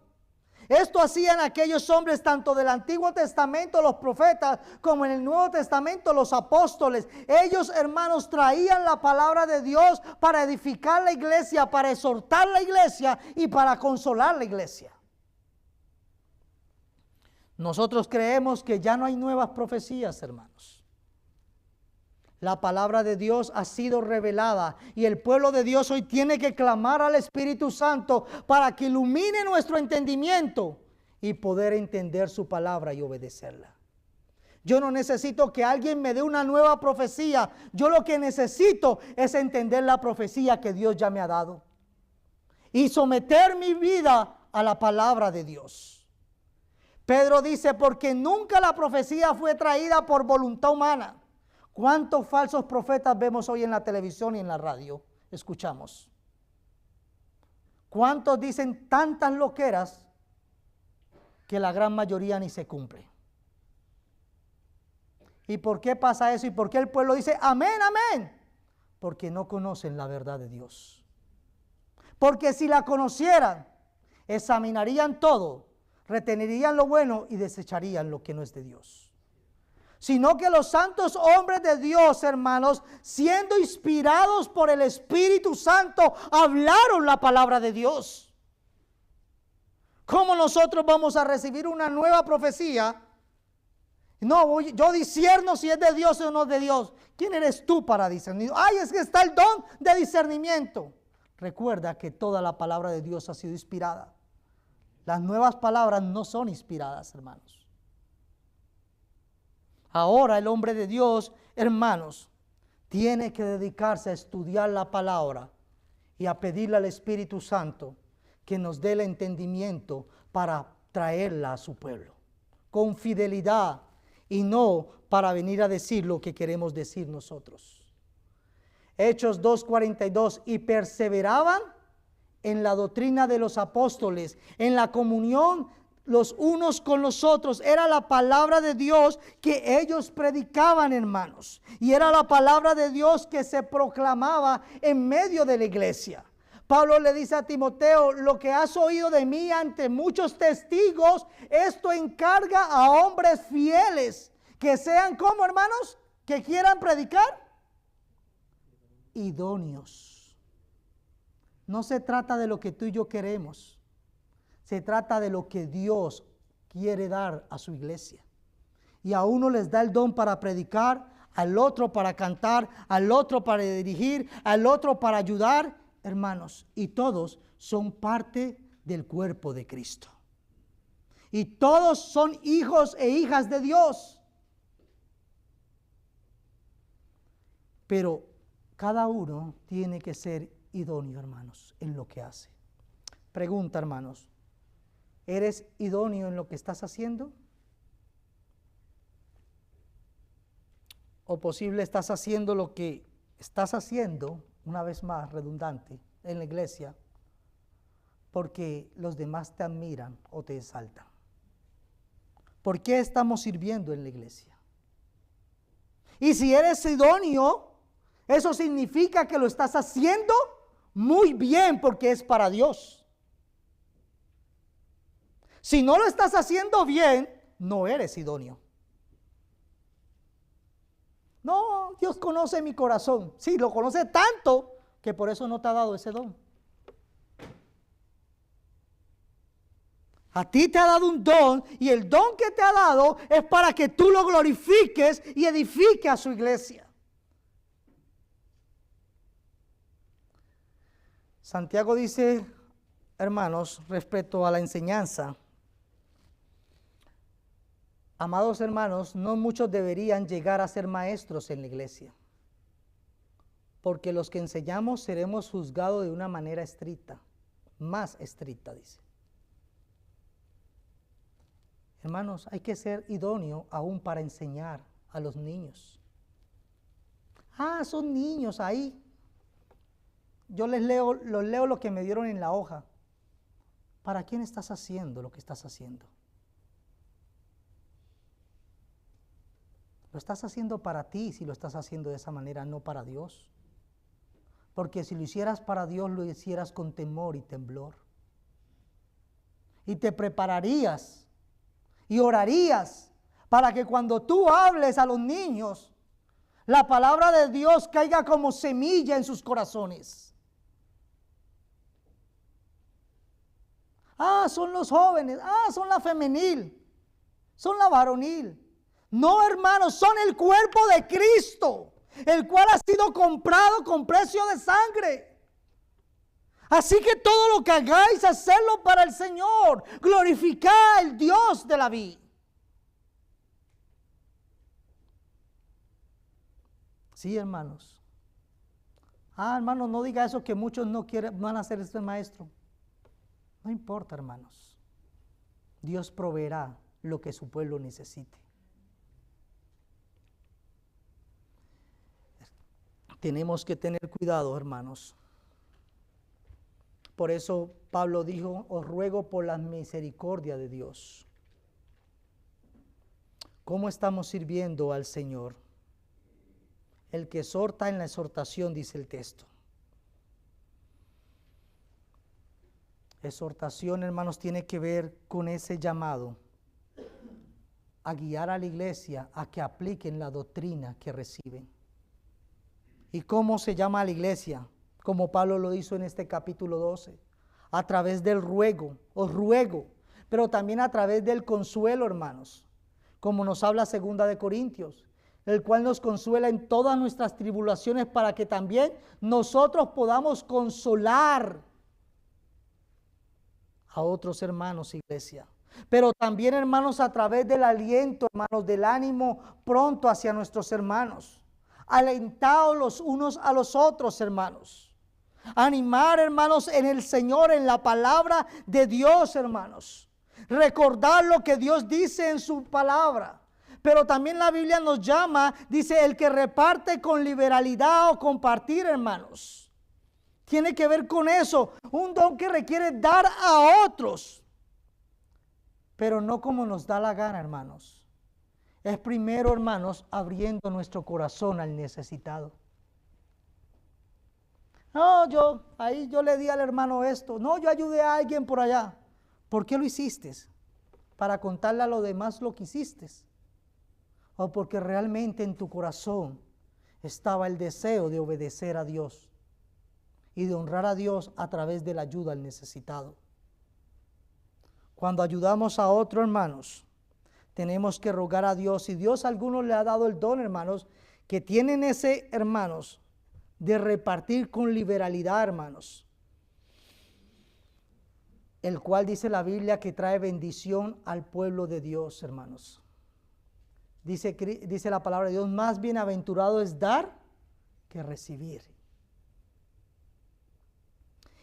Esto hacían aquellos hombres tanto del Antiguo Testamento, los profetas, como en el Nuevo Testamento, los apóstoles. Ellos, hermanos, traían la palabra de Dios para edificar la iglesia, para exhortar la iglesia y para consolar la iglesia. Nosotros creemos que ya no hay nuevas profecías, hermanos. La palabra de Dios ha sido revelada y el pueblo de Dios hoy tiene que clamar al Espíritu Santo para que ilumine nuestro entendimiento y poder entender su palabra y obedecerla. Yo no necesito que alguien me dé una nueva profecía. Yo lo que necesito es entender la profecía que Dios ya me ha dado y someter mi vida a la palabra de Dios. Pedro dice, porque nunca la profecía fue traída por voluntad humana. ¿Cuántos falsos profetas vemos hoy en la televisión y en la radio? Escuchamos. ¿Cuántos dicen tantas loqueras que la gran mayoría ni se cumple? ¿Y por qué pasa eso? ¿Y por qué el pueblo dice amén, amén? Porque no conocen la verdad de Dios. Porque si la conocieran, examinarían todo, retenerían lo bueno y desecharían lo que no es de Dios. Sino que los santos hombres de Dios, hermanos, siendo inspirados por el Espíritu Santo, hablaron la palabra de Dios. ¿Cómo nosotros vamos a recibir una nueva profecía? No, yo discierno si es de Dios o no es de Dios. ¿Quién eres tú para discernir? Ay, es que está el don de discernimiento. Recuerda que toda la palabra de Dios ha sido inspirada. Las nuevas palabras no son inspiradas, hermanos. Ahora el hombre de Dios, hermanos, tiene que dedicarse a estudiar la palabra y a pedirle al Espíritu Santo que nos dé el entendimiento para traerla a su pueblo, con fidelidad y no para venir a decir lo que queremos decir nosotros. Hechos 2:42, y perseveraban en la doctrina de los apóstoles, en la comunión los unos con los otros. Era la palabra de Dios que ellos predicaban, hermanos. Y era la palabra de Dios que se proclamaba en medio de la iglesia. Pablo le dice a Timoteo, lo que has oído de mí ante muchos testigos, esto encarga a hombres fieles, que sean como, hermanos, que quieran predicar, idóneos. No se trata de lo que tú y yo queremos, se trata de lo que Dios quiere dar a su iglesia. Y a uno les da el don para predicar, al otro para cantar, al otro para dirigir, al otro para ayudar, hermanos, y todos son parte del cuerpo de Cristo. Y todos son hijos e hijas de Dios. Pero cada uno tiene que ser idóneo, hermanos, en lo que hace. Pregunta, hermanos, ¿eres idóneo en lo que estás haciendo? O posible estás haciendo lo que estás haciendo, una vez más redundante, en la iglesia, porque los demás te admiran o te exaltan. ¿Por qué estamos sirviendo en la iglesia? Y si eres idóneo, eso significa que lo estás haciendo muy bien porque es para Dios. Si no lo estás haciendo bien, no eres idóneo. No, Dios conoce mi corazón. Sí, lo conoce tanto que por eso no te ha dado ese don. A ti te ha dado un don y el don que te ha dado es para que tú lo glorifiques y edifiques a su iglesia. Santiago dice, hermanos, respecto a la enseñanza, amados hermanos, no muchos deberían llegar a ser maestros en la iglesia, porque los que enseñamos seremos juzgados de una manera estricta, más estricta, dice. Hermanos, hay que ser idóneo aún para enseñar a los niños. Son niños ahí. Yo los leo lo que me dieron en la hoja. ¿Para quién estás haciendo lo que estás haciendo? Lo estás haciendo para ti si lo estás haciendo de esa manera, no para Dios. Porque si lo hicieras para Dios, lo hicieras con temor y temblor. Y te prepararías y orarías para que cuando tú hables a los niños, la palabra de Dios caiga como semilla en sus corazones. Son los jóvenes, son la femenil, son la varonil. No, hermanos, son el cuerpo de Cristo, el cual ha sido comprado con precio de sangre. Así que todo lo que hagáis, hacedlo para el Señor, glorificad al Dios de la vida. Sí, hermanos. Hermanos, no diga eso que muchos no van a ser este maestro. No importa, hermanos. Dios proveerá lo que su pueblo necesite. Tenemos que tener cuidado, hermanos. Por eso Pablo dijo, os ruego por la misericordia de Dios. ¿Cómo estamos sirviendo al Señor? El que exhorta en la exhortación, dice el texto. Exhortación, hermanos, tiene que ver con ese llamado a guiar a la iglesia a que apliquen la doctrina que reciben. ¿Y cómo se llama a la iglesia? Como Pablo lo hizo en este capítulo 12, a través del ruego, os ruego, pero también a través del consuelo, hermanos, como nos habla 2 de Corintios, el cual nos consuela en todas nuestras tribulaciones para que también nosotros podamos consolar a otros hermanos, iglesia. Pero también, hermanos, a través del aliento, hermanos, del ánimo pronto hacia nuestros hermanos. Alentados los unos a los otros, hermanos. Animar, hermanos, en el Señor, en la palabra de Dios, hermanos. Recordar lo que Dios dice en su palabra. Pero también la Biblia nos llama, dice, el que reparte con liberalidad o compartir, hermanos. Tiene que ver con eso, un don que requiere dar a otros, pero no como nos da la gana, hermanos. Es primero, hermanos, abriendo nuestro corazón al necesitado. No, yo le di al hermano esto. No, yo ayudé a alguien por allá. ¿Por qué lo hiciste? ¿Para contarle a los demás lo que hiciste? ¿O porque realmente en tu corazón estaba el deseo de obedecer a Dios y de honrar a Dios a través de la ayuda al necesitado? Cuando ayudamos a otros, hermanos, tenemos que rogar a Dios. Y Dios a algunos le ha dado el don, hermanos, que tienen ese, hermanos, de repartir con liberalidad, hermanos, el cual dice la Biblia que trae bendición al pueblo de Dios, hermanos. Dice la palabra de Dios, más bienaventurado es dar que recibir.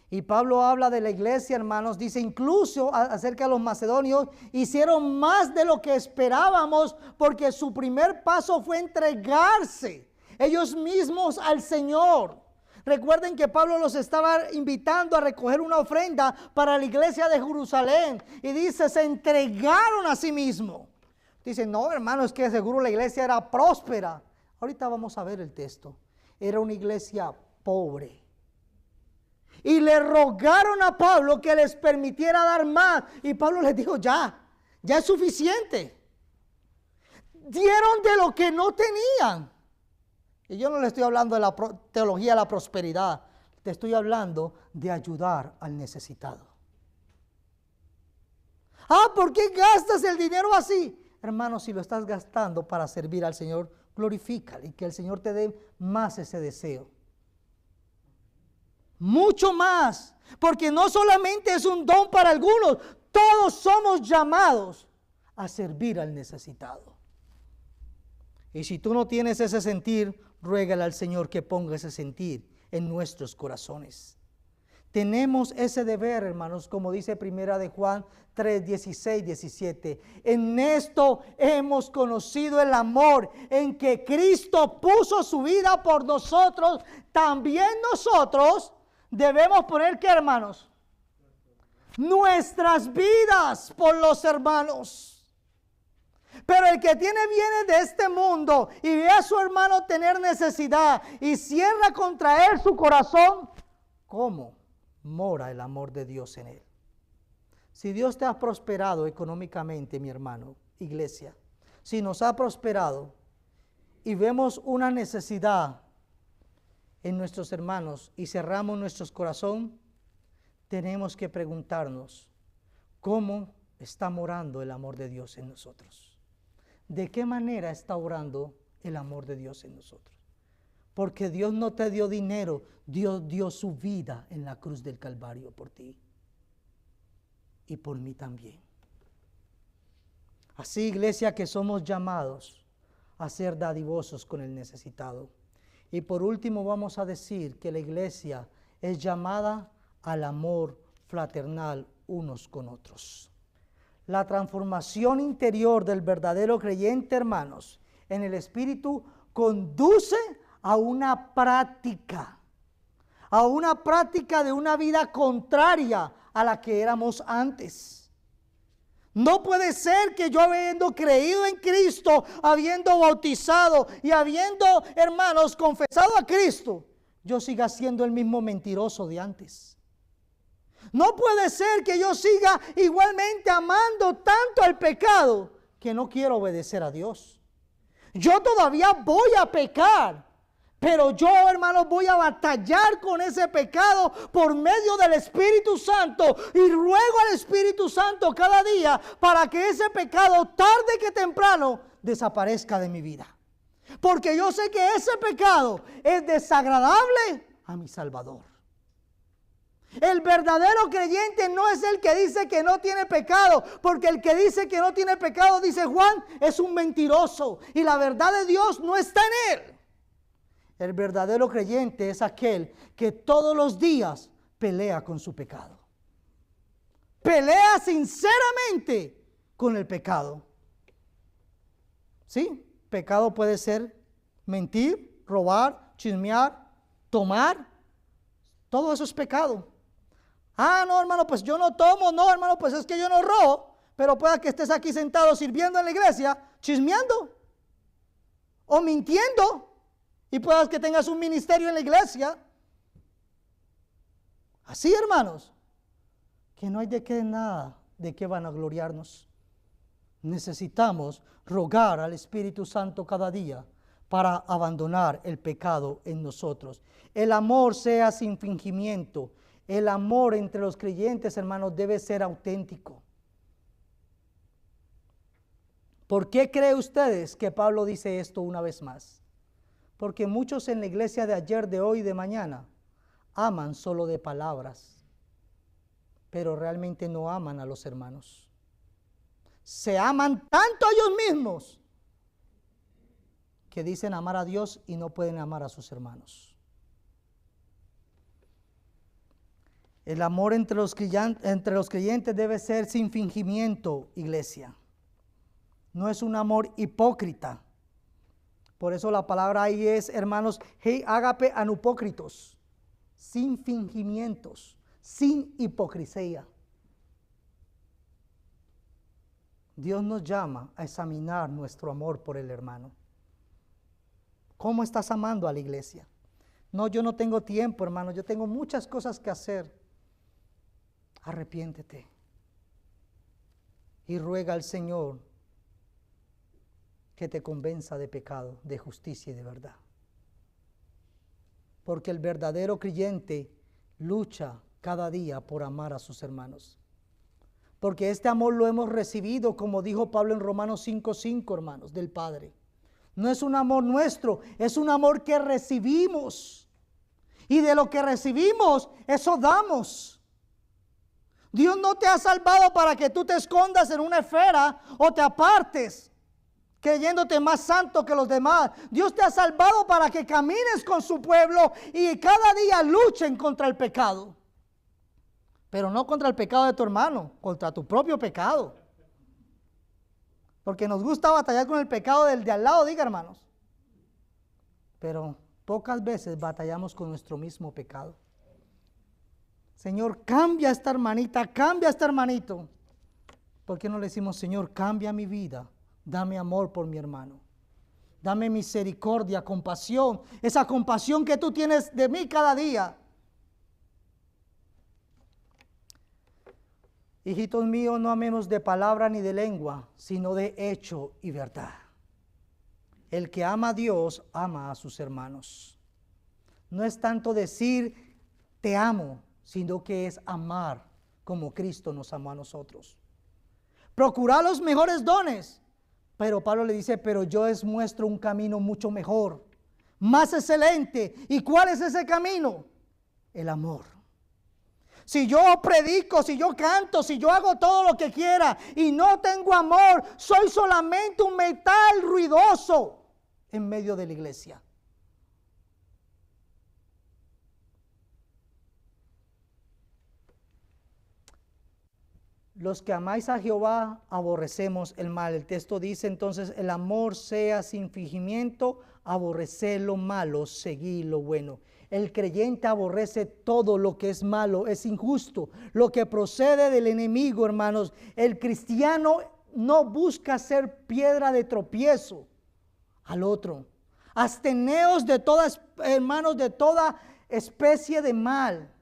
Y Pablo habla de la iglesia, hermanos, dice incluso acerca de los macedonios, hicieron más de lo que esperábamos porque su primer paso fue entregarse ellos mismos al Señor. Recuerden que Pablo los estaba invitando a recoger una ofrenda para la iglesia de Jerusalén. Y dice, se entregaron a sí mismos. Dicen, no, hermano, es que seguro la iglesia era próspera. Ahorita vamos a ver el texto. Era una iglesia pobre. Y le rogaron a Pablo que les permitiera dar más. Y Pablo les dijo, ya es suficiente. Dieron de lo que no tenían. Y yo no le estoy hablando de la teología de la prosperidad. Te estoy hablando de ayudar al necesitado. ¿Por qué gastas el dinero así? Hermano, si lo estás gastando para servir al Señor, glorifícale y que el Señor te dé más ese deseo. Mucho más, porque no solamente es un don para algunos, todos somos llamados a servir al necesitado. Y si tú no tienes ese sentir, ruégale al Señor que ponga ese sentir en nuestros corazones. Tenemos ese deber, hermanos, como dice Primera de Juan 3, 16, 17. En esto hemos conocido el amor, en que Cristo puso su vida por nosotros. También nosotros debemos poner, ¿qué, hermanos? Nuestras vidas por los hermanos. Pero el que tiene bienes de este mundo y ve a su hermano tener necesidad y cierra contra él su corazón, ¿cómo mora el amor de Dios en él? Si Dios te ha prosperado económicamente, mi hermano, iglesia, si nos ha prosperado y vemos una necesidad en nuestros hermanos y cerramos nuestros corazones, tenemos que preguntarnos, ¿cómo está morando el amor de Dios en nosotros? ¿De qué manera está orando el amor de Dios en nosotros? Porque Dios no te dio dinero, Dios dio su vida en la cruz del Calvario por ti y por mí también. Así, iglesia, que somos llamados a ser dadivosos con el necesitado. Y por último vamos a decir que la iglesia es llamada al amor fraternal unos con otros. La transformación interior del verdadero creyente, hermanos, en el Espíritu conduce a una práctica de una vida contraria a la que éramos antes. No puede ser que yo, habiendo creído en Cristo, habiendo bautizado y habiendo, hermanos, confesado a Cristo, yo siga siendo el mismo mentiroso de antes. No puede ser que yo siga igualmente amando tanto al pecado que no quiero obedecer a Dios. Yo todavía voy a pecar, pero yo, hermanos, voy a batallar con ese pecado por medio del Espíritu Santo y ruego al Espíritu Santo cada día para que ese pecado, tarde que temprano, desaparezca de mi vida. Porque yo sé que ese pecado es desagradable a mi Salvador. El verdadero creyente no es el que dice que no tiene pecado, porque el que dice que no tiene pecado, dice Juan, es un mentiroso y la verdad de Dios no está en él. El verdadero creyente es aquel que todos los días pelea con su pecado. Pelea sinceramente con el pecado. ¿Sí? Pecado puede ser mentir, robar, chismear, tomar. Todo eso es pecado. No, hermano, pues yo no tomo. No, hermano, pues es que yo no robo. Pero pueda que estés aquí sentado sirviendo en la iglesia, chismeando o mintiendo. Y puedas que tengas un ministerio en la iglesia Así, hermanos, que no hay nada de qué vanagloriarnos. Necesitamos rogar al Espíritu Santo cada día para abandonar el pecado en nosotros. El amor sea sin fingimiento. El amor entre los creyentes, hermanos, debe ser auténtico. ¿Por qué creen ustedes que Pablo dice esto una vez más? Porque muchos en la iglesia de ayer, de hoy y de mañana aman solo de palabras, pero realmente no aman a los hermanos. Se aman tanto a ellos mismos que dicen amar a Dios y no pueden amar a sus hermanos. El amor entre los creyentes debe ser sin fingimiento, iglesia. No es un amor hipócrita. Por eso la palabra ahí es, hermanos, hei ágape anupócritos, sin fingimientos, sin hipocresía. Dios nos llama a examinar nuestro amor por el hermano. ¿Cómo estás amando a la iglesia? No, yo no tengo tiempo, hermano, yo tengo muchas cosas que hacer. Arrepiéntete y ruega al Señor que te convenza de pecado, de justicia y de verdad. Porque el verdadero creyente lucha cada día por amar a sus hermanos. Porque este amor lo hemos recibido, como dijo Pablo en Romanos 5:5, hermanos, del Padre. No es un amor nuestro, es un amor que recibimos. Y de lo que recibimos, eso damos. Dios no te ha salvado para que tú te escondas en una esfera o te apartes creyéndote más santo que los demás. Dios te ha salvado para que camines con su pueblo y cada día luchen contra el pecado. Pero no contra el pecado de tu hermano, contra tu propio pecado. Porque nos gusta batallar con el pecado del de al lado, diga, hermanos. Pero pocas veces batallamos con nuestro mismo pecado. Señor, cambia a esta hermanita, cambia a este hermanito. ¿Por qué no le decimos, Señor, cambia mi vida? Dame amor por mi hermano. Dame misericordia, compasión. Esa compasión que tú tienes de mí cada día. Hijitos míos, no amemos de palabra ni de lengua, sino de hecho y verdad. El que ama a Dios, ama a sus hermanos. No es tanto decir, te amo, sino que es amar como Cristo nos amó a nosotros. Procurar los mejores dones. Pero Pablo le dice, pero yo les muestro un camino mucho mejor, más excelente. ¿Y cuál es ese camino? El amor. Si yo predico, si yo canto, si yo hago todo lo que quiera y no tengo amor, soy solamente un metal ruidoso en medio de la iglesia. Los que amáis a Jehová, aborrecemos el mal. El texto dice entonces, el amor sea sin fingimiento, aborreced lo malo, seguid lo bueno. El creyente aborrece todo lo que es malo, es injusto, lo que procede del enemigo, hermanos. El cristiano no busca ser piedra de tropiezo al otro. Absteneos de todas, hermanos, de toda especie de mal.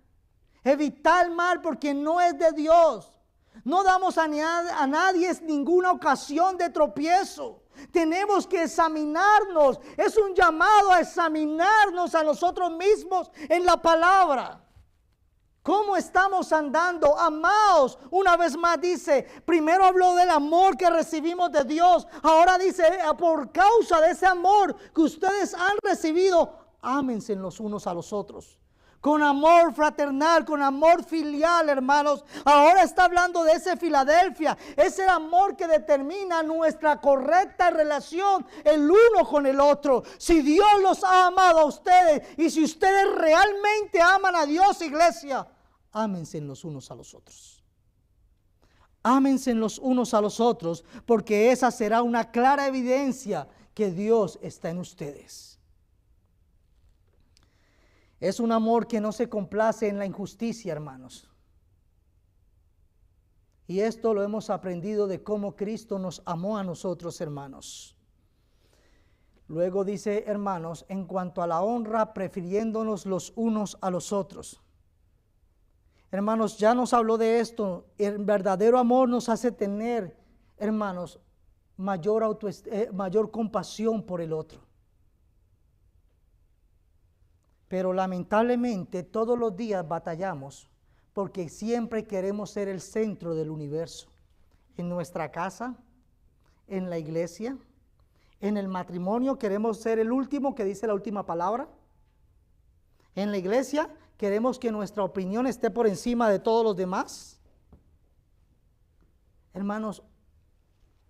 Evitar el mal porque no es de Dios. No damos a nadie ninguna ocasión de tropiezo. Tenemos que examinarnos. Es un llamado a examinarnos a nosotros mismos en la palabra. ¿Cómo estamos andando? Amaos. Una vez más dice, primero habló del amor que recibimos de Dios. Ahora dice, por causa de ese amor que ustedes han recibido, ámense los unos a los otros. Con amor fraternal, con amor filial, hermanos. Ahora está hablando de ese Filadelfia. Es el amor que determina nuestra correcta relación el uno con el otro. Si Dios los ha amado a ustedes y si ustedes realmente aman a Dios, iglesia, ámense los unos a los otros. Ámense los unos a los otros, porque esa será una clara evidencia que Dios está en ustedes. Es un amor que no se complace en la injusticia, hermanos. Y esto lo hemos aprendido de cómo Cristo nos amó a nosotros, hermanos. Luego dice, hermanos, en cuanto a la honra, prefiriéndonos los unos a los otros. Hermanos, ya nos habló de esto. El verdadero amor nos hace tener, hermanos, mayor compasión por el otro. Pero lamentablemente todos los días batallamos porque siempre queremos ser el centro del universo. En nuestra casa, en la iglesia, en el matrimonio queremos ser el último que dice la última palabra. En la iglesia queremos que nuestra opinión esté por encima de todos los demás. Hermanos,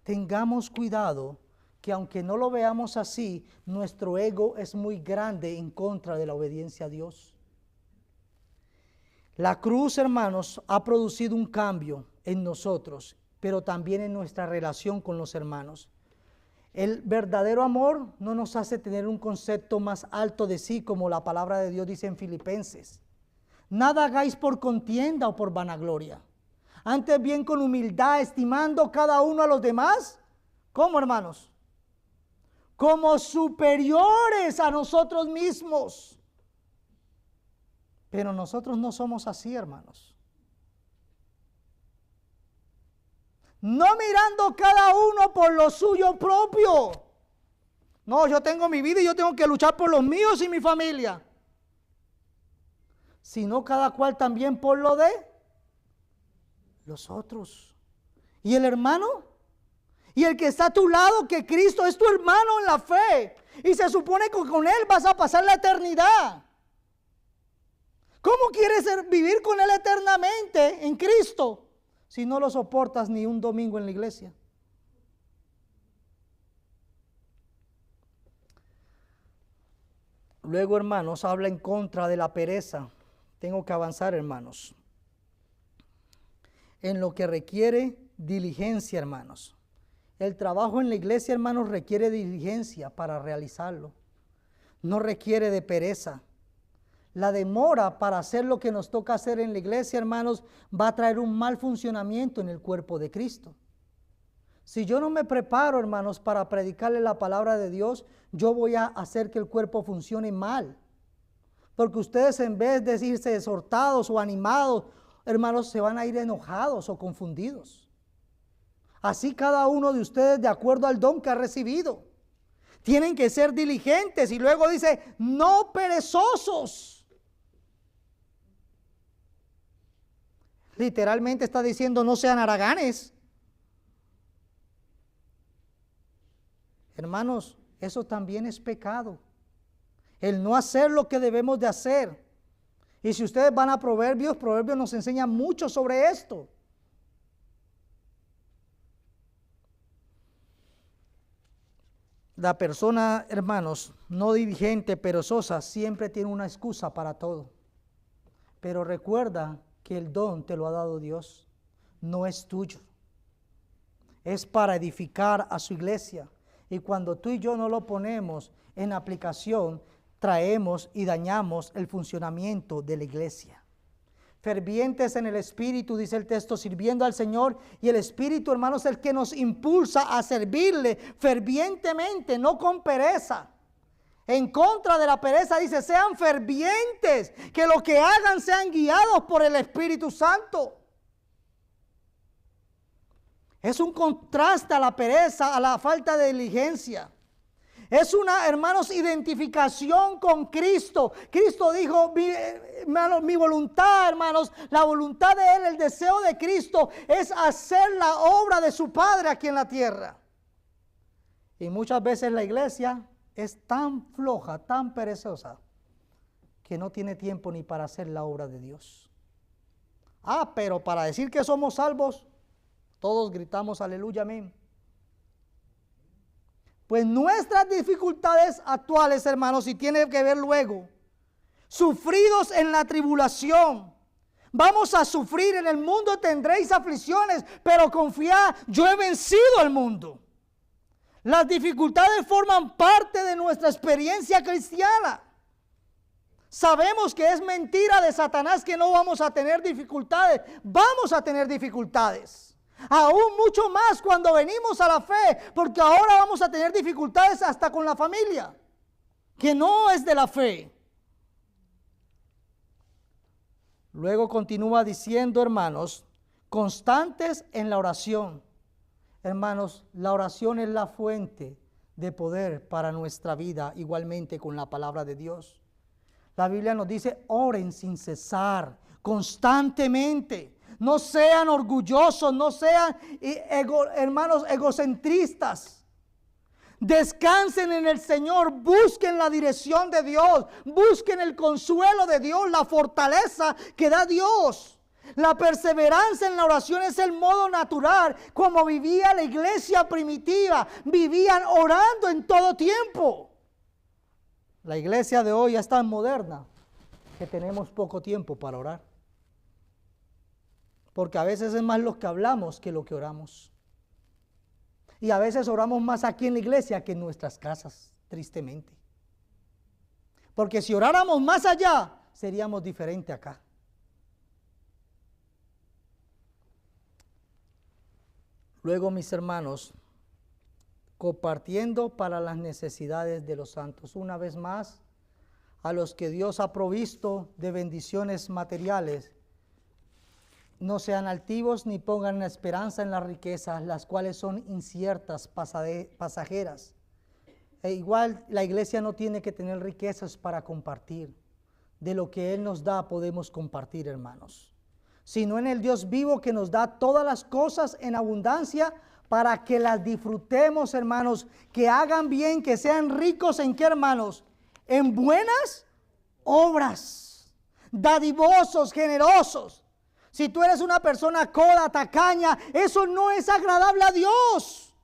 tengamos cuidado que aunque no lo veamos así, nuestro ego es muy grande en contra de la obediencia a Dios. La cruz, hermanos, ha producido un cambio en nosotros, pero también en nuestra relación con los hermanos. El verdadero amor no nos hace tener un concepto más alto de sí, como la palabra de Dios dice en Filipenses. Nada hagáis por contienda o por vanagloria. Antes bien con humildad, estimando cada uno a los demás. ¿Cómo, hermanos? Como superiores a nosotros mismos. Pero nosotros no somos así, hermanos. No mirando cada uno por lo suyo propio. No, yo tengo mi vida y yo tengo que luchar por los míos y mi familia. Sino cada cual también por lo de los otros. ¿Y el hermano? Y el que está a tu lado, que Cristo es tu hermano en la fe. Y se supone que con Él vas a pasar la eternidad. ¿Cómo quieres vivir con Él eternamente en Cristo si no lo soportas ni un domingo en la iglesia? Luego, hermanos, habla en contra de la pereza. Tengo que avanzar, hermanos. En lo que requiere diligencia, hermanos. El trabajo en la iglesia, hermanos, requiere diligencia para realizarlo. No requiere de pereza. La demora para hacer lo que nos toca hacer en la iglesia, hermanos, va a traer un mal funcionamiento en el cuerpo de Cristo. Si yo no me preparo, hermanos, para predicarle la palabra de Dios, yo voy a hacer que el cuerpo funcione mal. Porque ustedes, en vez de irse exhortados o animados, hermanos, se van a ir enojados o confundidos. Así cada uno de ustedes, de acuerdo al don que ha recibido, tienen que ser diligentes. Y luego dice, no perezosos. Literalmente está diciendo, no sean haraganes. Hermanos, eso también es pecado. El no hacer lo que debemos de hacer. Y si ustedes van a Proverbios, Proverbios nos enseña mucho sobre esto. La persona, hermanos, no diligente, perezosa, siempre tiene una excusa para todo. Pero recuerda que el don te lo ha dado Dios, no es tuyo. Es para edificar a su iglesia. Y cuando tú y yo no lo ponemos en aplicación, traemos y dañamos el funcionamiento de la iglesia. Fervientes en el Espíritu, dice el texto, sirviendo al Señor. Y el Espíritu, hermanos, es el que nos impulsa a servirle fervientemente, no con pereza. En contra de la pereza dice, sean fervientes, que lo que hagan sean guiados por el Espíritu Santo. Es un contraste a la pereza, a la falta de diligencia. Es una, hermanos, identificación con Cristo. Cristo dijo, mi voluntad, hermanos, la voluntad de Él, el deseo de Cristo es hacer la obra de su Padre aquí en la tierra. Y muchas veces la iglesia es tan floja, tan perezosa, que no tiene tiempo ni para hacer la obra de Dios. Pero para decir que somos salvos, todos gritamos aleluya, amén. Pues nuestras dificultades actuales, hermanos, y tiene que ver luego, sufridos en la tribulación. Vamos a sufrir, en el mundo tendréis aflicciones, pero confiad, yo he vencido al mundo. Las dificultades forman parte de nuestra experiencia cristiana. Sabemos que es mentira de Satanás que no vamos a tener dificultades. Vamos a tener dificultades. Aún mucho más cuando venimos a la fe, porque ahora vamos a tener dificultades hasta con la familia, que no es de la fe. Luego continúa diciendo, hermanos, constantes en la oración. Hermanos, la oración es la fuente de poder para nuestra vida, igualmente con la palabra de Dios. La Biblia nos dice, oren sin cesar, constantemente. No sean orgullosos, no sean hermanos egocentristas. Descansen en el Señor, busquen la dirección de Dios, busquen el consuelo de Dios, la fortaleza que da Dios. La perseverancia en la oración es el modo natural como vivía la iglesia primitiva. Vivían orando en todo tiempo. La iglesia de hoy ya es tan moderna que tenemos poco tiempo para orar. Porque a veces es más lo que hablamos que lo que oramos. Y a veces oramos más aquí en la iglesia que en nuestras casas, tristemente. Porque si oráramos más allá, seríamos diferentes acá. Luego, mis hermanos, compartiendo para las necesidades de los santos. Una vez más, a los que Dios ha provisto de bendiciones materiales, no sean altivos ni pongan la esperanza en las riquezas, las cuales son inciertas, pasajeras. E igual la iglesia no tiene que tener riquezas para compartir. De lo que Él nos da podemos compartir, hermanos. Sino en el Dios vivo que nos da todas las cosas en abundancia para que las disfrutemos, hermanos, que hagan bien, que sean ricos en qué, hermanos, en buenas obras, dadivosos, generosos. Si tú eres una persona coda, tacaña, eso no es agradable a Dios.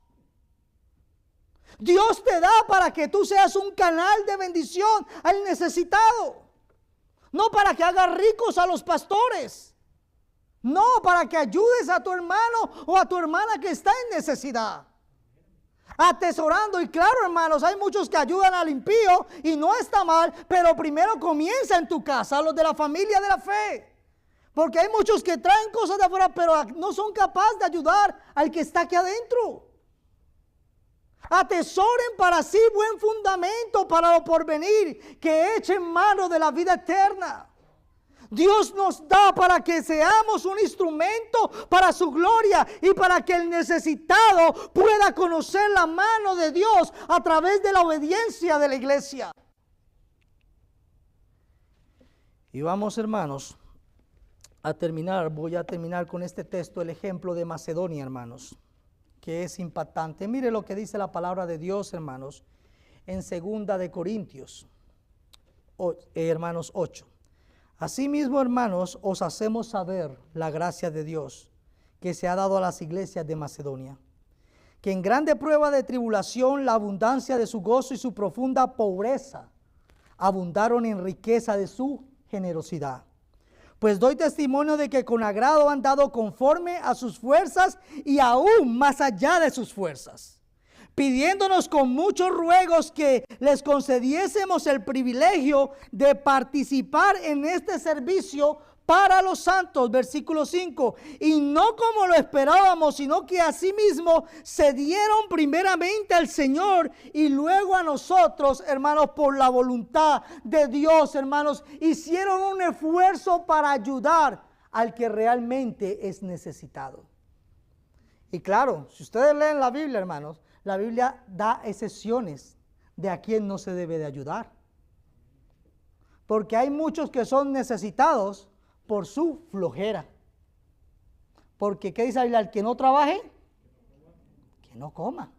Dios te da para que tú seas un canal de bendición al necesitado. No para que hagas ricos a los pastores. No, para que ayudes a tu hermano o a tu hermana que está en necesidad. Atesorando, y claro, hermanos, hay muchos que ayudan al impío y no está mal, pero primero comienza en tu casa, los de la familia de la fe. Porque hay muchos que traen cosas de afuera, pero no son capaces de ayudar al que está aquí adentro. Atesoren para sí buen fundamento para lo porvenir, que echen mano de la vida eterna. Dios nos da para que seamos un instrumento para su gloria y para que el necesitado pueda conocer la mano de Dios a través de la obediencia de la iglesia. Y vamos, hermanos, a terminar. Voy a terminar con este texto, el ejemplo de Macedonia, hermanos, que es impactante. Mire lo que dice la palabra de Dios, hermanos, en 2 de Corintios, hermanos 8. Asimismo, hermanos, os hacemos saber la gracia de Dios que se ha dado a las iglesias de Macedonia, que en grande prueba de tribulación la abundancia de su gozo y su profunda pobreza abundaron en riqueza de su generosidad. Pues doy testimonio de que con agrado han dado conforme a sus fuerzas y aún más allá de sus fuerzas, pidiéndonos con muchos ruegos que les concediésemos el privilegio de participar en este servicio para los santos. Versículo 5, y no como lo esperábamos, sino que asimismo se dieron primeramente al Señor y luego a nosotros, hermanos, por la voluntad de Dios, hermanos, hicieron un esfuerzo para ayudar al que realmente es necesitado. Y claro, si ustedes leen la Biblia, hermanos, la Biblia da excepciones de a quién no se debe de ayudar. Porque hay muchos que son necesitados por su flojera. Porque, ¿qué dice la Biblia? El que no trabaje, que no coma.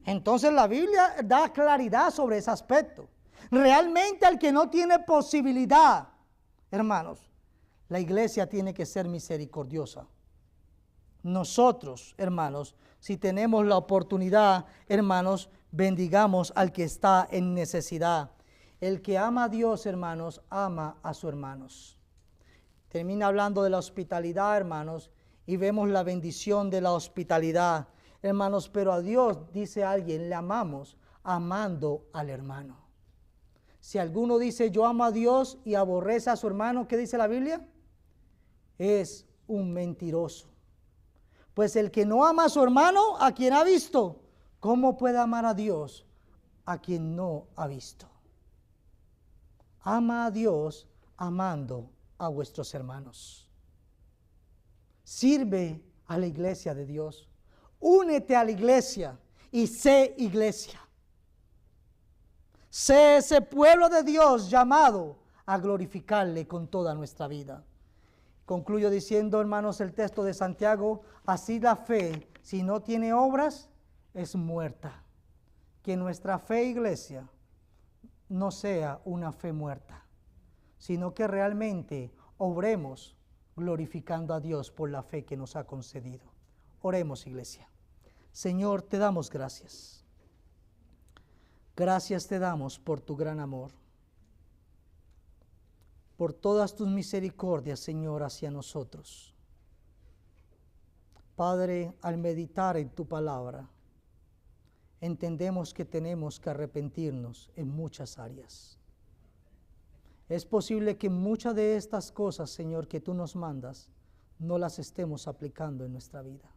Entonces la Biblia da claridad sobre ese aspecto. Realmente el que no tiene posibilidad, hermanos, la iglesia tiene que ser misericordiosa. Nosotros, hermanos, si tenemos la oportunidad, hermanos, bendigamos al que está en necesidad. El que ama a Dios, hermanos, ama a sus hermanos. Termina hablando de la hospitalidad, hermanos, y vemos la bendición de la hospitalidad, hermanos, pero a Dios, dice alguien, le amamos amando al hermano. Si alguno dice yo amo a Dios y aborrece a su hermano, ¿qué dice la Biblia? Es un mentiroso. Pues el que no ama a su hermano, ¿a quien ha visto? ¿Cómo puede amar a Dios a quien no ha visto? Ama a Dios amando a vuestros hermanos. Sirve a la iglesia de Dios. Únete a la iglesia y sé iglesia. Sé ese pueblo de Dios llamado a glorificarle con toda nuestra vida. Concluyo diciendo, hermanos, el texto de Santiago: así la fe, si no tiene obras, es muerta. Que nuestra fe, iglesia, no sea una fe muerta, sino que realmente obremos glorificando a Dios por la fe que nos ha concedido. Oremos, iglesia. Señor, te damos gracias. Gracias te damos por tu gran amor, por todas tus misericordias, Señor, hacia nosotros. Padre, al meditar en tu palabra, entendemos que tenemos que arrepentirnos en muchas áreas. Es posible que muchas de estas cosas, Señor, que tú nos mandas, no las estemos aplicando en nuestra vida.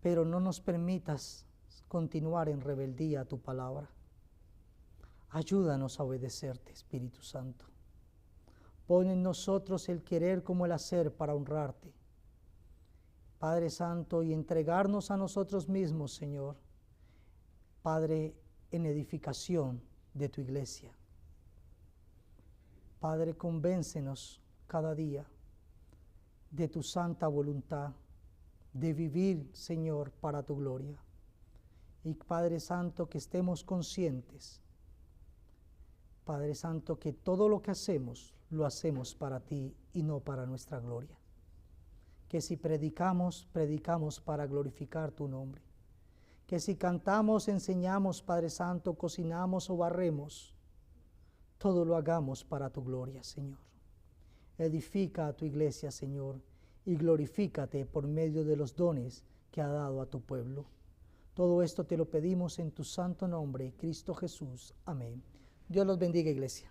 Pero no nos permitas continuar en rebeldía a tu palabra. Ayúdanos a obedecerte, Espíritu Santo. Pon en nosotros el querer como el hacer para honrarte, Padre Santo, y entregarnos a nosotros mismos, Señor, Padre, en edificación de tu iglesia. Padre, convéncenos cada día de tu santa voluntad, de vivir, Señor, para tu gloria. Y Padre Santo, que estemos conscientes, Padre Santo, que todo lo que hacemos, lo hacemos para ti y no para nuestra gloria. Que si predicamos, predicamos para glorificar tu nombre. Que si cantamos, enseñamos, Padre Santo, cocinamos o barremos, todo lo hagamos para tu gloria, Señor. Edifica a tu iglesia, Señor, y glorifícate por medio de los dones que ha dado a tu pueblo. Todo esto te lo pedimos en tu santo nombre, Cristo Jesús. Amén. Dios los bendiga, iglesia.